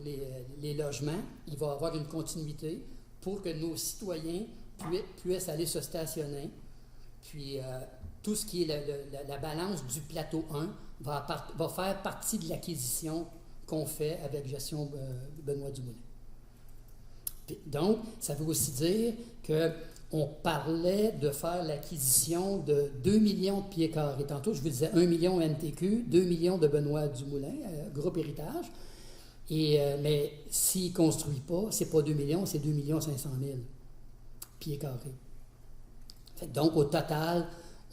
les logements, il va y avoir une continuité pour que nos citoyens puissent aller se stationner. Puis tout ce qui est la balance du plateau 1 va faire partie de l'acquisition qu'on fait avec Gestion Benoît Dumoulin. Puis, donc, ça veut aussi dire qu'on parlait de faire l'acquisition de 2 millions de pieds carrés. Tantôt, je vous disais 1 million MTQ, 2 millions de Benoît Dumoulin, groupe Héritage. Mais s'il ne construit pas, ce n'est pas 2 millions, c'est 2 500 000 pieds carrés. Donc, au total,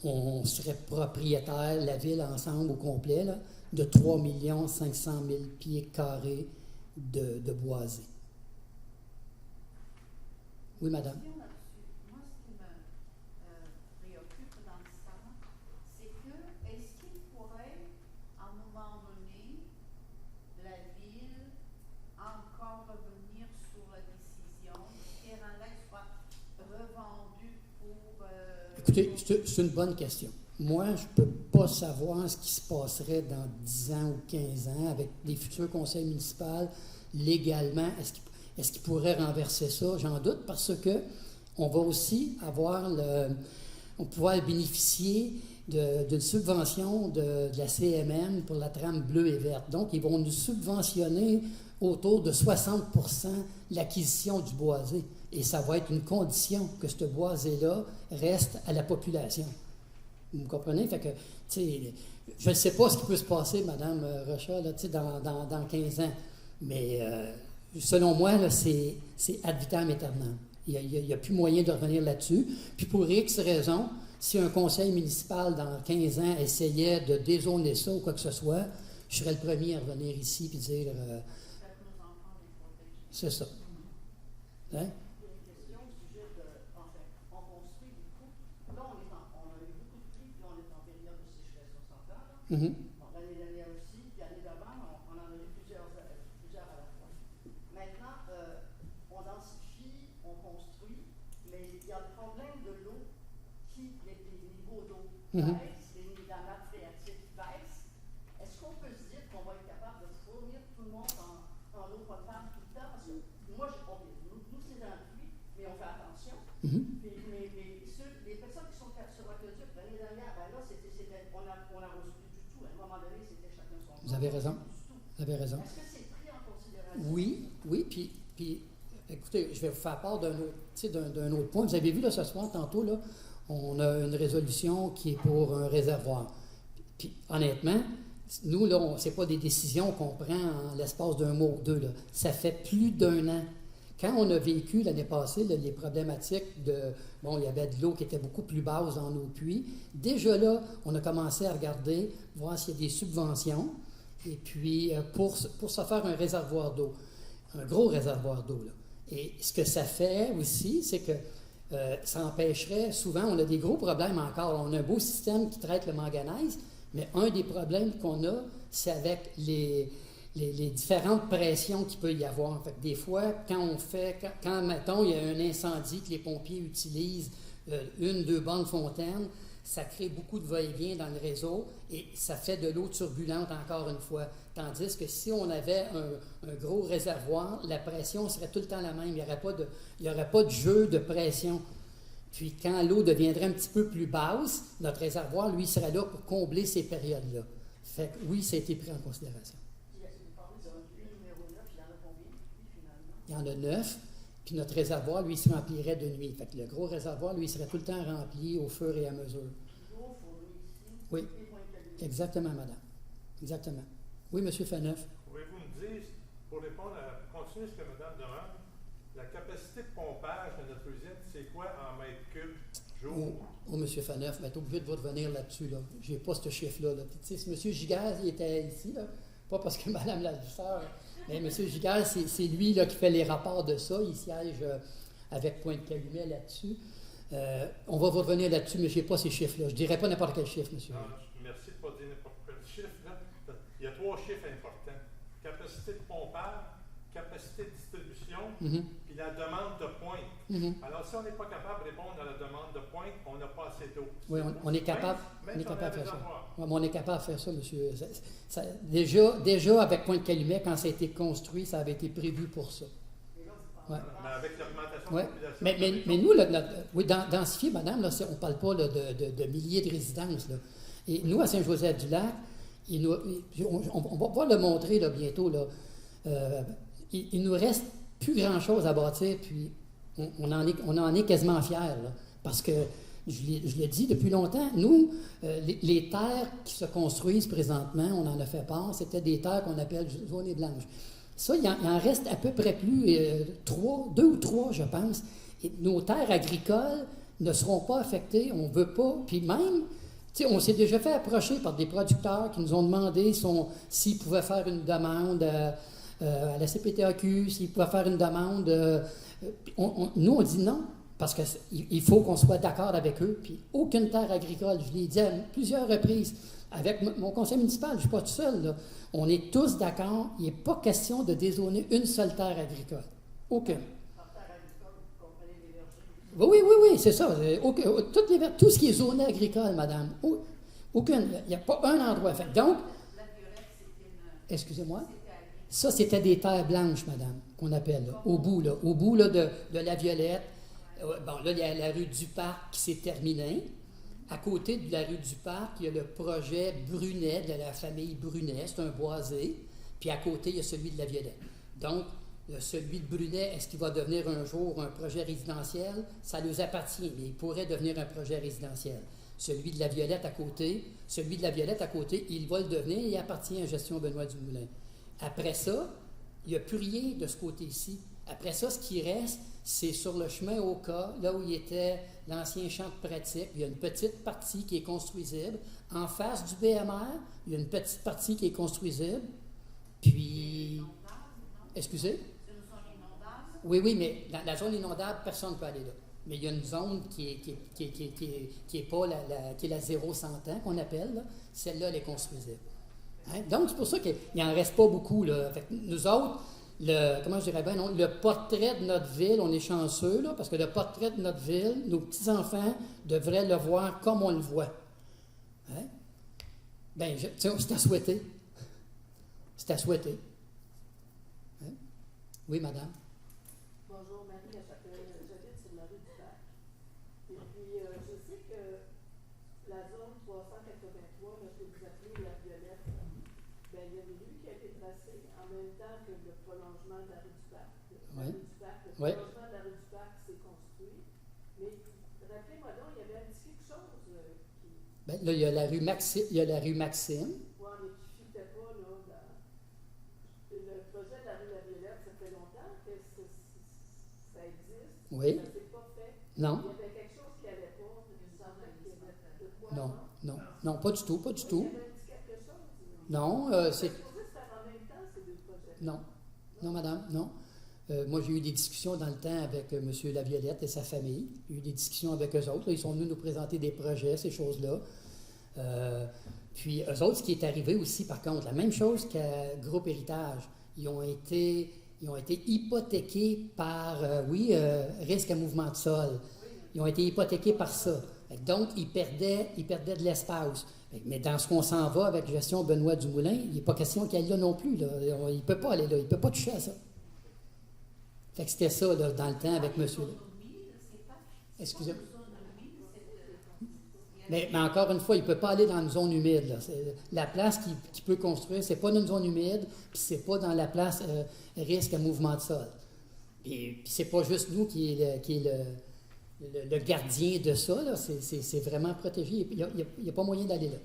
on serait propriétaire, la ville ensemble au complet, là, de 3 500 000 pieds carrés de boisés. Oui, madame. Moi, ce qui me préoccupe dans ça, c'est que est-ce qu'il pourrait, à un moment donné, la ville encore revenir sur la décision, ce terrain-là soit revendu pour... Écoutez, c'est une bonne question. Moi, je ne peux pas savoir ce qui se passerait dans 10 ans ou 15 ans avec les futurs conseils municipaux légalement. Est-ce qu'ils pourraient renverser ça? J'en doute parce que on va aussi avoir on pourra bénéficier d'une subvention de la CMM pour la trame bleue et verte. Donc, ils vont nous subventionner autour de 60% l'acquisition du boisé. Et ça va être une condition que ce boisé-là reste à la population. Vous me comprenez? Fait que, tu sais, je ne sais pas ce qui peut se passer, Mme Rocha, là, dans 15 ans, mais selon moi, là, c'est ad vitam aeternam. Il n'y a plus moyen de revenir là-dessus. Puis pour X raisons, si un conseil municipal dans 15 ans essayait de dézoner ça ou quoi que ce soit, je serais le premier à revenir ici et dire c'est ça. Hein? Mm-hmm. Bon, l'année dernière aussi, puis l'année d'avant, on en a eu plusieurs à la fois. Maintenant, on densifie, on construit, mais il y a le problème de l'eau les niveaux d'eau baissent, la nappe phréatique baisse. Est-ce qu'on peut se dire qu'on va être capable de fournir tout le monde en eau potable tout le temps? Parce que moi, nous c'est dans le puits, mais on fait attention. Mm-hmm. Mais les personnes qui sont sur l'aqueduc, l'année dernière, ben là, on n'arrose plus du tout. À un moment donné, c'était chacun son. Vous avez raison. Vous avez raison. Est-ce que c'est pris en considération? Oui, puis écoutez, je vais vous faire part d'un autre point. Vous avez vu, là, ce soir, tantôt, là, on a une résolution qui est pour un réservoir. Puis, honnêtement, nous, là, ce n'est pas des décisions qu'on prend en l'espace d'un mois ou deux, là. Ça fait plus d'1 an. Quand on a vécu l'année passée là, les problématiques il y avait de l'eau qui était beaucoup plus basse dans nos puits. Déjà là, on a commencé à regarder, voir s'il y a des subventions, et puis pour se faire un réservoir d'eau, un gros réservoir d'eau, là. Et ce que ça fait aussi, c'est que ça empêcherait, souvent, on a des gros problèmes encore. On a un beau système qui traite le manganèse, mais un des problèmes qu'on a, c'est avec les différentes pressions qu'il peut y avoir. Fait que des fois, quand mettons, il y a un incendie que les pompiers utilisent 1-2 bonnes fontaines, ça crée beaucoup de va-et-vient dans le réseau et ça fait de l'eau turbulente encore une fois. Tandis que si on avait un gros réservoir, la pression serait tout le temps la même. Il n'y aurait pas de jeu de pression. Puis quand l'eau deviendrait un petit peu plus basse, notre réservoir, lui, serait là pour combler ces périodes-là. Fait que oui, ça a été pris en considération. Il y en a 9, puis notre réservoir, lui, se remplirait de nuit. Fait que le gros réservoir, lui, serait tout le temps rempli au fur et à mesure. Oui, exactement, madame. Exactement. Oui, M. Faneuf. Pouvez-vous me dire, pour répondre continuer ce que madame demande, la capacité de pompage de notre usine, c'est quoi en mètres cubes jour? Oh, M. Faneuf, mais tu es obligé de vous revenir là-dessus. Là. Je n'ai pas ce chiffre-là. Là. Tu sais, M. Giguère, il était ici, là. Pas parce que Mme la douceur, mais M. Giguère, c'est lui là, qui fait les rapports de ça. Il siège avec Pointe-Calumet là-dessus. On va vous revenir là-dessus, mais je n'ai pas ces chiffres-là. Je ne dirais pas n'importe quel chiffre, monsieur. Non, merci de ne pas dire n'importe quel chiffre. Là. Il y a 3 chiffres importants. Capacité de pompage, capacité de distribution, puis la demande de pointe. Mhm. Alors, si on n'est pas capable de répondre à la demande de pointe, on n'a pas assez d'eau. Oui, on est capable, Même on est si on a capable de des faire ça. avoirs. Ouais, mais on est capable de faire ça, monsieur. Déjà, avec Pointe-Calumet, quand ça a été construit, ça avait été prévu pour ça. Ouais. Mais avec l'augmentation Ouais. de la population. Mais nous, oui, densifier, madame, là, on ne parle pas là, de milliers de résidences. Là. Et nous, à Saint-Joseph-du-Lac, on va pouvoir le montrer là, bientôt. Là, il nous reste plus grand-chose à bâtir, puis on en est quasiment fiers. Là, parce que, je l'ai dit depuis longtemps, nous, les terres qui se construisent présentement, on en a fait part, c'était des terres qu'on appelle zones blanches. Ça, il en reste à peu près plus, 2 ou 3, je pense. Et nos terres agricoles ne seront pas affectées, on ne veut pas. Puis même, on s'est déjà fait approcher par des producteurs qui nous ont demandé s'ils pouvaient faire une demande à la CPTAQ, s'ils pouvaient faire une demande. Nous, on dit non, parce qu'il faut qu'on soit d'accord avec eux. Puis aucune terre agricole, je l'ai dit à plusieurs reprises, avec mon conseil municipal, je ne suis pas tout seul, là. On est tous d'accord, il n'est pas question de dézoner une seule terre agricole. Aucune. Oui, c'est ça. Tout ce qui est zoné agricole, madame. Aucune. Il n'y a pas un endroit. Fait. Donc, excusez-moi. Ça, c'était des terres blanches, madame, qu'on appelle, là, au bout là, de la Violette. Bon, là, il y a la rue du Parc qui s'est terminée. À côté de la rue du Parc, il y a le projet Brunet, de la famille Brunet, c'est un boisé. Puis à côté, il y a celui de la Violette. Donc, celui de Brunet, est-ce qu'il va devenir un jour un projet résidentiel? Ça nous appartient, mais il pourrait devenir un projet résidentiel. Celui de la Violette à côté, il va le devenir, il appartient à Gestion Benoît Dumoulin. Après ça, il n'y a plus rien de ce côté-ci. Après ça, ce qui reste, c'est sur le chemin au cas, là où il était l'ancien champ de pratique. Il y a une petite partie qui est construisible. En face du BMR, il y a une petite partie qui est construisible. Puis, excusez? Oui, mais dans la zone inondable, personne ne peut aller là. Mais il y a une zone qui est la 0-100 ans qu'on appelle. Là. Celle-là, elle est construisible. Hein? Donc, c'est pour ça qu'il n'en reste pas beaucoup. Là. Fait que nous autres, le portrait de notre ville, on est chanceux, là, parce que le portrait de notre ville, nos petits-enfants devraient le voir comme on le voit. Hein? Bien, c'est à souhaiter. C'est à souhaiter. Hein? Oui, madame. Bonjour, Marie Lachapelle. J'habite sur la rue du Parc. Et puis, je sais que la zone 383, là, que vous appelez la Violette, ben, il y a une rue qui a été tracée en même temps que le prolongement de la rue du Parc. Le prolongement de la rue du Parc s'est construit. Mais rappelez-moi donc, il y avait un petit quelque chose qui... Ben, là, il y a la rue Maxime. Oui, mais qui ne fitait pas, là, dans... Le projet de la rue La Violette, ça fait longtemps que ça existe. Oui. Ça ne s'est pas fait. Non. Il y avait quelque chose qui n'allait pas. Il me semblait qu'il y avait de quoi. Non, pas du tout, pas du tout. Il y avait un petit quelque chose. Non, c'est... supposé se faire en même temps, ces deux projets. Non, madame, non. Moi, j'ai eu des discussions dans le temps avec M. Laviolette et sa famille. J'ai eu des discussions avec eux autres. Là, ils sont venus nous présenter des projets, ces choses-là. Puis, eux autres, ce qui est arrivé aussi, par contre, la même chose qu'à Groupe Héritage, ils ont été hypothéqués par, risque à mouvement de sol. Ils ont été hypothéqués par ça. Donc, ils perdaient de l'espace. Mais dans ce qu'on s'en va avec Gestion Benoît Dumoulin, il n'est pas question qu'il aille là non plus. Là. Il ne peut pas aller là. Il ne peut pas toucher à ça. Fait que c'était ça, là, dans le temps, avec monsieur. Excusez-moi. Mais encore une fois, il ne peut pas aller dans une zone humide. Là. La place qu'il peut construire, ce n'est pas dans une zone humide, puis ce n'est pas dans la place risque à mouvement de sol. Puis ce n'est pas juste nous qui est le gardien de ça. Là. C'est vraiment protégé. Il n'y a pas moyen d'aller là.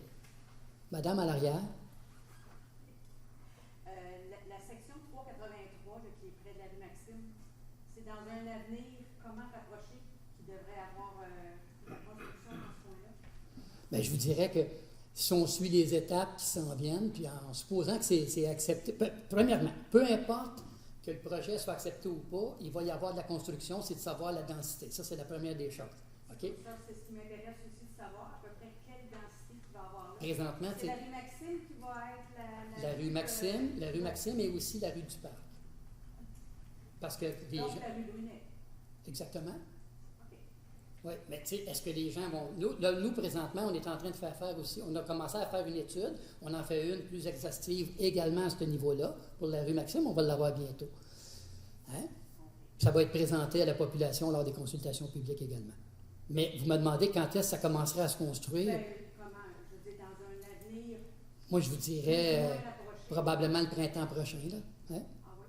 Madame, à l'arrière. La section 383, qui est près de la rue Maxime, c'est dans un avenir comment rapproché qui devrait avoir la construction dans ce coin-là? Bien, je vous dirais que si on suit les étapes qui s'en viennent, puis en supposant que c'est accepté, premièrement, peu importe que le projet soit accepté ou pas, il va y avoir de la construction, c'est de savoir la densité. Ça, c'est la première des choses. OK? Ça, c'est ce qui m'intéresse aussi de savoir à peu près quelle densité qu'il va avoir là. Présentement, c'est la rue Maxime qui va être la rue Maxime et aussi la rue du Parc. Parce que donc, la rue Brunet. Exactement. OK. Oui, mais tu sais, est-ce que les gens vont... Nous, présentement, on est en train de faire aussi... On a commencé à faire une étude. On en fait une plus exhaustive également à ce niveau-là. Pour la rue Maxime, on va l'avoir bientôt. Hein? Ça va être présenté à la population lors des consultations publiques également. Mais vous me demandez quand est-ce que ça commencerait à se construire? Ben, comment, je veux dire, dans un avenir Moi, je vous dirais moins rapproché. probablement le printemps prochain. Là. Hein? Ah oui?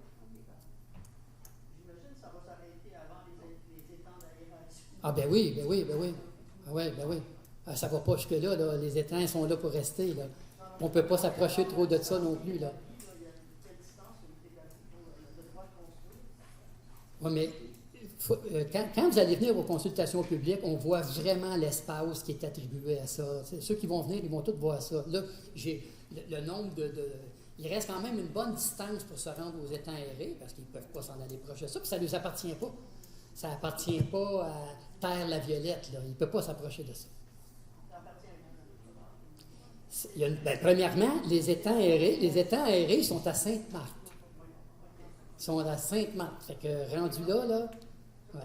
OK. J'imagine que ça va s'arrêter avant les étangs d'aération. Ah ben oui, ben oui, ben oui. Ah ouais, ben oui. Ah, ça ne va pas jusque-là, là. Les étangs sont là pour rester. Là. On ne peut pas s'approcher trop de ça non plus. Là. Il y a quelle distance vous établit pour le droit de construire? Oui, mais quand vous allez venir aux consultations publiques, on voit vraiment l'espace qui est attribué à ça. C'est ceux qui vont venir, ils vont tous voir ça. Là, j'ai le nombre il reste quand même une bonne distance pour se rendre aux étangs aérés, parce qu'ils ne peuvent pas s'en aller proche de ça, puis ça ne nous appartient pas. Ça n'appartient pas à Terre-la-Violette, là. Il ne peut pas s'approcher de ça. Ça appartient à Il y a premièrement, les étangs aérés sont à Sainte-Marthe. Ils sont à Sainte-Marthe. Fait que rendu là, ouais.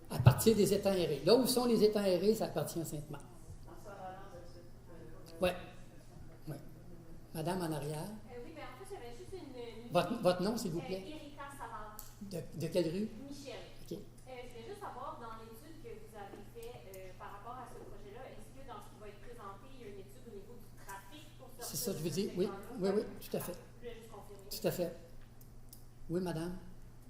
À partir des étangs aérés. Là où sont les étangs aérés, ça appartient à Sainte-Marthe. Oui. Ouais. Madame en arrière. Oui, bien en fait, j'avais juste une Votre nom, s'il vous plaît? Erika Savard. De quelle rue? Michel. OK. Je voulais juste savoir, dans l'étude que vous avez faite par rapport à ce projet-là, est-ce que dans ce qui va être présenté, il y a une étude au niveau du trafic pour sortir C'est ça que je veux de dire. cet Oui, étang-là? oui, tout à fait. Je voulais juste confirmer. Tout à fait. Oui, madame.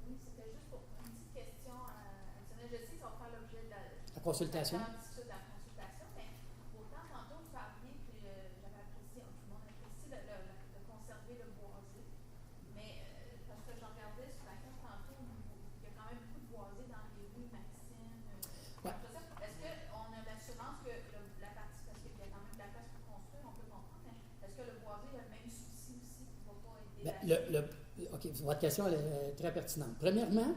Oui, c'était juste pour une petite question additionnelle. Je sais que ça va faire l'objet de La consultation. de la consultation, mais autant tantôt vous parliez que j'avais apprécié, tout le monde apprécie de conserver le boisé, mais parce que j'en regardais sur la carte tantôt, il y a quand même beaucoup de boisé dans les rues Maxime. Ouais. Est-ce qu'on a l'assurance que la partie, parce qu'il y a quand même de la place pour construire, on peut comprendre, mais est-ce que le boisé a le même souci aussi qu'il ne va pas être délaissé? OK, votre question elle est très pertinente. Premièrement,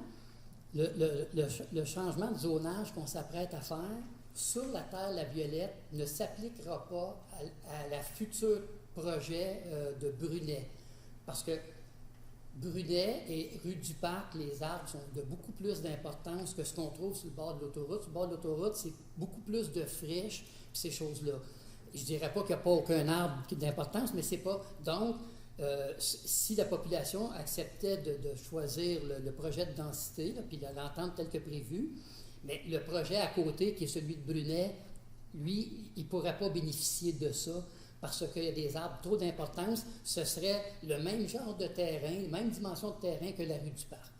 le changement de zonage qu'on s'apprête à faire sur la terre La Violette ne s'appliquera pas à la future projet de Brunet. Parce que Brunet et rue du Parc, les arbres sont de beaucoup plus d'importance que ce qu'on trouve sur le bord de l'autoroute. Sur le bord de l'autoroute, c'est beaucoup plus de friches puis ces choses-là. Je ne dirais pas qu'il n'y a pas aucun arbre d'importance, mais c'est pas... Donc, si la population acceptait de choisir le projet de densité, là, puis l'entente tel que prévu, mais le projet à côté, qui est celui de Brunet, lui, il ne pourrait pas bénéficier de ça parce qu'il y a des arbres trop d'importance. Ce serait le même genre de terrain, même dimension de terrain que la rue du Parc.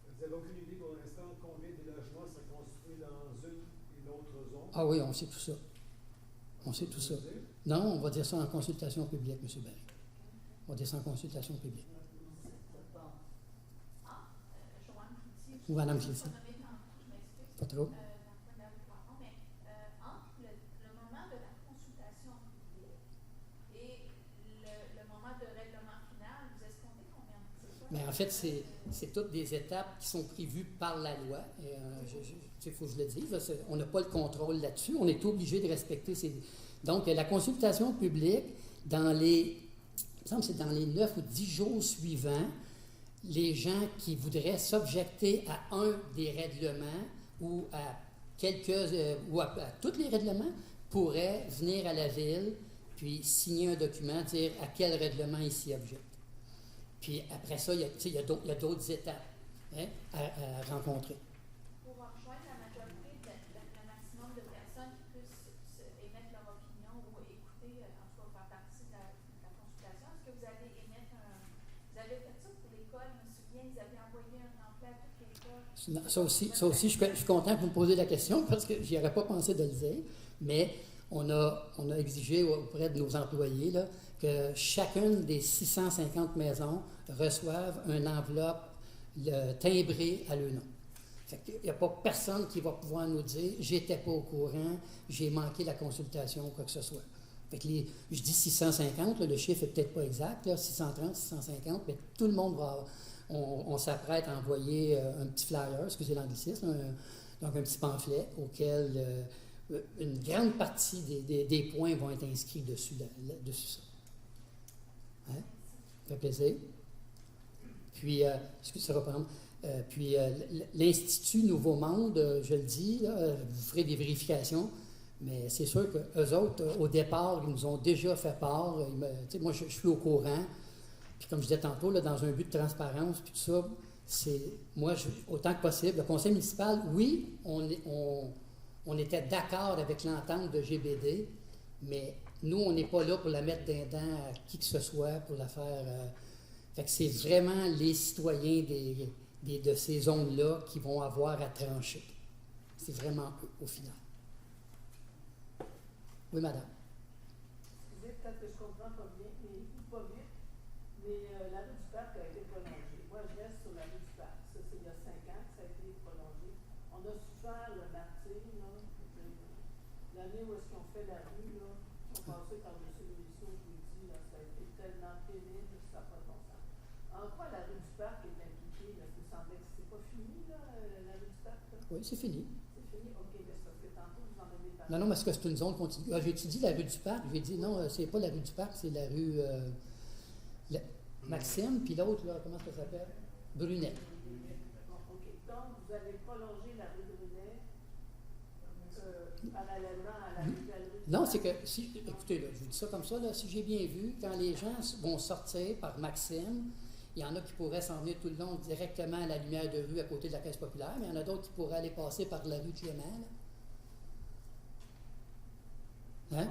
Vous n'avez aucune idée pour l'instant combien de logements se construisent dans une et l'autre zone? Ah oui, on sait tout ça. On sait tout ça. Non, on va dire ça en consultation publique, M. Barry. On va dire ça en consultation publique. Ou Mme Clécy. Pas trop. Mais entre le moment de la consultation publique et le moment de règlement final, vous escomptez combien de temps? Mais en fait, c'est toutes des étapes qui sont prévues par la loi. Il faut que je le dise. Là, on n'a pas le contrôle là-dessus. On est obligé de respecter ces... Donc, la consultation publique, dans les 9 ou 10 jours suivants, les gens qui voudraient s'objecter à un des règlements ou à tous les règlements pourraient venir à la ville puis signer un document, dire à quel règlement ils s'y objectent. Puis après ça, il y a d'autres étapes à rencontrer. Pour rejoindre la majorité, le maximum de personnes qui puissent émettre leur opinion ou écouter, en tout cas faire partie de la consultation, est-ce que vous allez émettre vous avez fait ça pour l'école, je me souviens, vous avez envoyé un pamphlet à toutes les écoles. Ça aussi, je suis content que vous me posiez la question parce que je n'y aurais pas pensé de le dire, mais on a exigé auprès de nos employés là, que chacune des 650 maisons reçoive une enveloppe timbrée à leur nom. Il n'y a pas personne qui va pouvoir nous dire « j'étais pas au courant, j'ai manqué la consultation » ou quoi que ce soit. Fait que je dis 650, là, le chiffre n'est peut-être pas exact, là, 630, 650, mais tout le monde va... On s'apprête à envoyer un petit flyer, excusez l'anglicisme, donc un petit pamphlet auquel une grande partie des points vont être inscrits dessus ça. Hein? Ça fait plaisir. Puis, excusez, reprendre. Puis, l'Institut Nouveau Monde, je le dis, là, vous ferez des vérifications, mais c'est sûr qu'eux autres, au départ, ils nous ont déjà fait part. Moi, je suis au courant. Puis, comme je disais tantôt, là, dans un but de transparence, puis tout ça, moi, autant que possible, le conseil municipal, oui, on était d'accord avec l'entente de GBD, mais nous, on n'est pas là pour la mettre d'un dent à qui que ce soit, pour la faire. Fait que c'est vraiment les citoyens de ces zones-là qui vont avoir à trancher. C'est vraiment eux, au final. Oui, madame. Excusez, peut-être que je comprends pas bien, mais pas vite. Mais la rue du Parc a été prolongée. Moi, je reste sur la rue du Parc. Ça, c'est il y a 5 ans que ça a été prolongé. On a souffert le martyre, là. L'année où est-ce qu'on fait la rue, là, on passait par-dessus le ruisseau, je vous dis, là, ça a été tellement pénible, ça n'a pas de bon sens. En quoi la rue du Parc est impliquée, là? Il me semblait que c'est pas fini, là, la rue du Parc, là? Oui, c'est fini. C'est fini? OK, mais c'est parce que tantôt, vous en avez parlé. Non, non, parce que c'est une zone continue. J'ai étudié la rue du Parc. J'ai dit, non, c'est pas la rue du Parc, c'est la rue Maxime, puis l'autre, là, comment ça s'appelle? Brunet. Bon, OK. Donc, vous avez prolongé la rue Brunet parallèlement à la rue de la rue. Non, c'est que, écoutez, là, je vous dis ça comme ça, là, si j'ai bien vu, quand les gens vont sortir par Maxime, il y en a qui pourraient s'en venir tout le long directement à la lumière de rue à côté de la Caisse populaire, mais il y en a d'autres qui pourraient aller passer par la rue Clément. Là. Hein?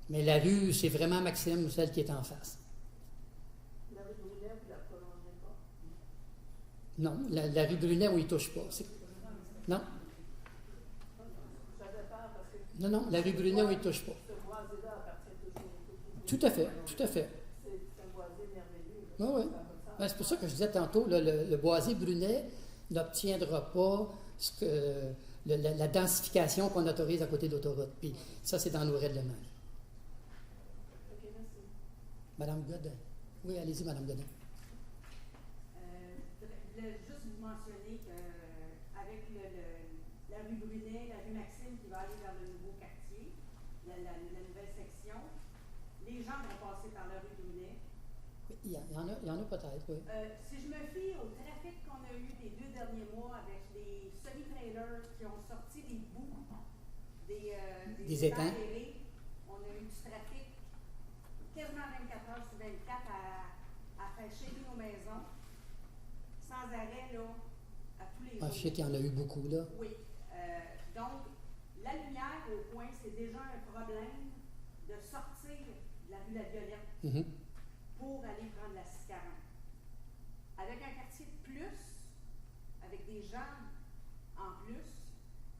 Mais la rue, c'est vraiment Maxime, celle qui est en face. La rue Brunet, vous ne la prolongez pas? Non, la rue Brunet, on y touche pas. Non. J'avais peur parce que... Non, la rue Brunet, on y touche pas. Ce boisé-là appartient toujours au Tout à fait, tout à fait. C'est un boisé merveilleux. Oui, oui. Ben, c'est pour ça que je disais tantôt, le boisé Brunet n'obtiendra pas la densification qu'on autorise à côté de l'autoroute. Puis ça, c'est dans nos règlements. OK, merci. Madame Godin. Oui, allez-y, Madame Godin. Je voulais juste vous mentionner qu'avec la rue Brunet, la rue Maxime qui va aller vers le nouveau quartier, la nouvelle section, les gens vont passer par la rue Brunet. Il y en a peut-être, oui. Si je me fie au trafic qu'on a eu les 2 derniers mois avec les semi-trailers qui ont sorti des bouts des étangs aérés, on a eu du trafic quasiment 24 heures sur 24 à faire chez nos maisons, sans arrêt, là, à tous les jours. Je sais qu'il y en a eu beaucoup, là. Oui. Donc, la lumière au point, c'est déjà un problème de sortir de la rue La Violette pour aller prendre la 640. Avec un quartier de plus, avec des gens en plus,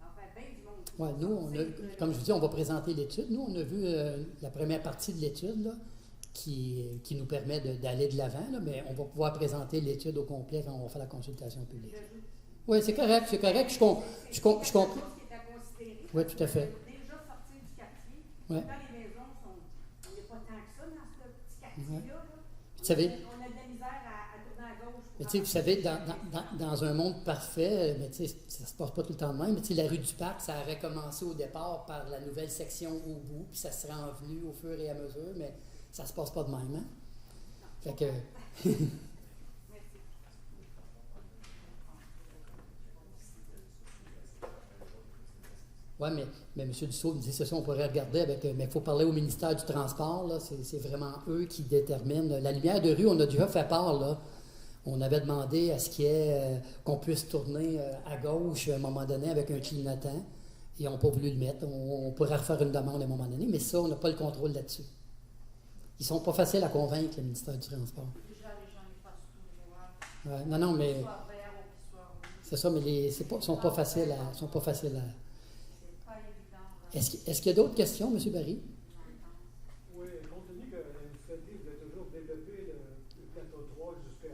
en fait, bien du monde. Ouais, nous, comme je vous dis, on va présenter l'étude. Nous, on a vu la première partie de l'étude, là, qui nous permet d'aller de l'avant, là, mais on va pouvoir présenter l'étude au complet quand on va faire la consultation publique. Oui, c'est correct, c'est correct. Je comprends. Oui, tout à fait. Déjà sorti du quartier, ouais. Quand les maisons sont. Il n'y a pas tant que ça dans ce petit quartier-là. Ouais. Vous savez, on a de la misère à tourner à gauche. Mais vous savez, dans un monde parfait, mais ça ne se passe pas tout le temps de même. Mais la rue du Parc, ça aurait commencé au départ par la nouvelle section au bout, puis ça serait envenu au fur et à mesure, mais ça ne se passe pas de même. Hein? Fait que. Oui, mais M. Dussault me dit, c'est ça, on pourrait regarder avec. Mais il faut parler au ministère du Transport, là. C'est vraiment eux qui déterminent. La lumière de rue, on a déjà fait part, là. On avait demandé à ce qu'il y ait qu'on puisse tourner à gauche à un moment donné avec un clignotant. Et on n'a pas voulu le mettre. On pourrait refaire une demande à un moment donné, mais ça, on n'a pas le contrôle là-dessus. Ils ne sont pas faciles à convaincre, le ministère du Transport. Ouais, non, mais. C'est ça, mais ils ne sont pas faciles à. Est-ce qu'il y a d'autres questions, M. Barry? Oui, compte tenu que la municipalité voulait toujours développer le plateau 3 jusqu'à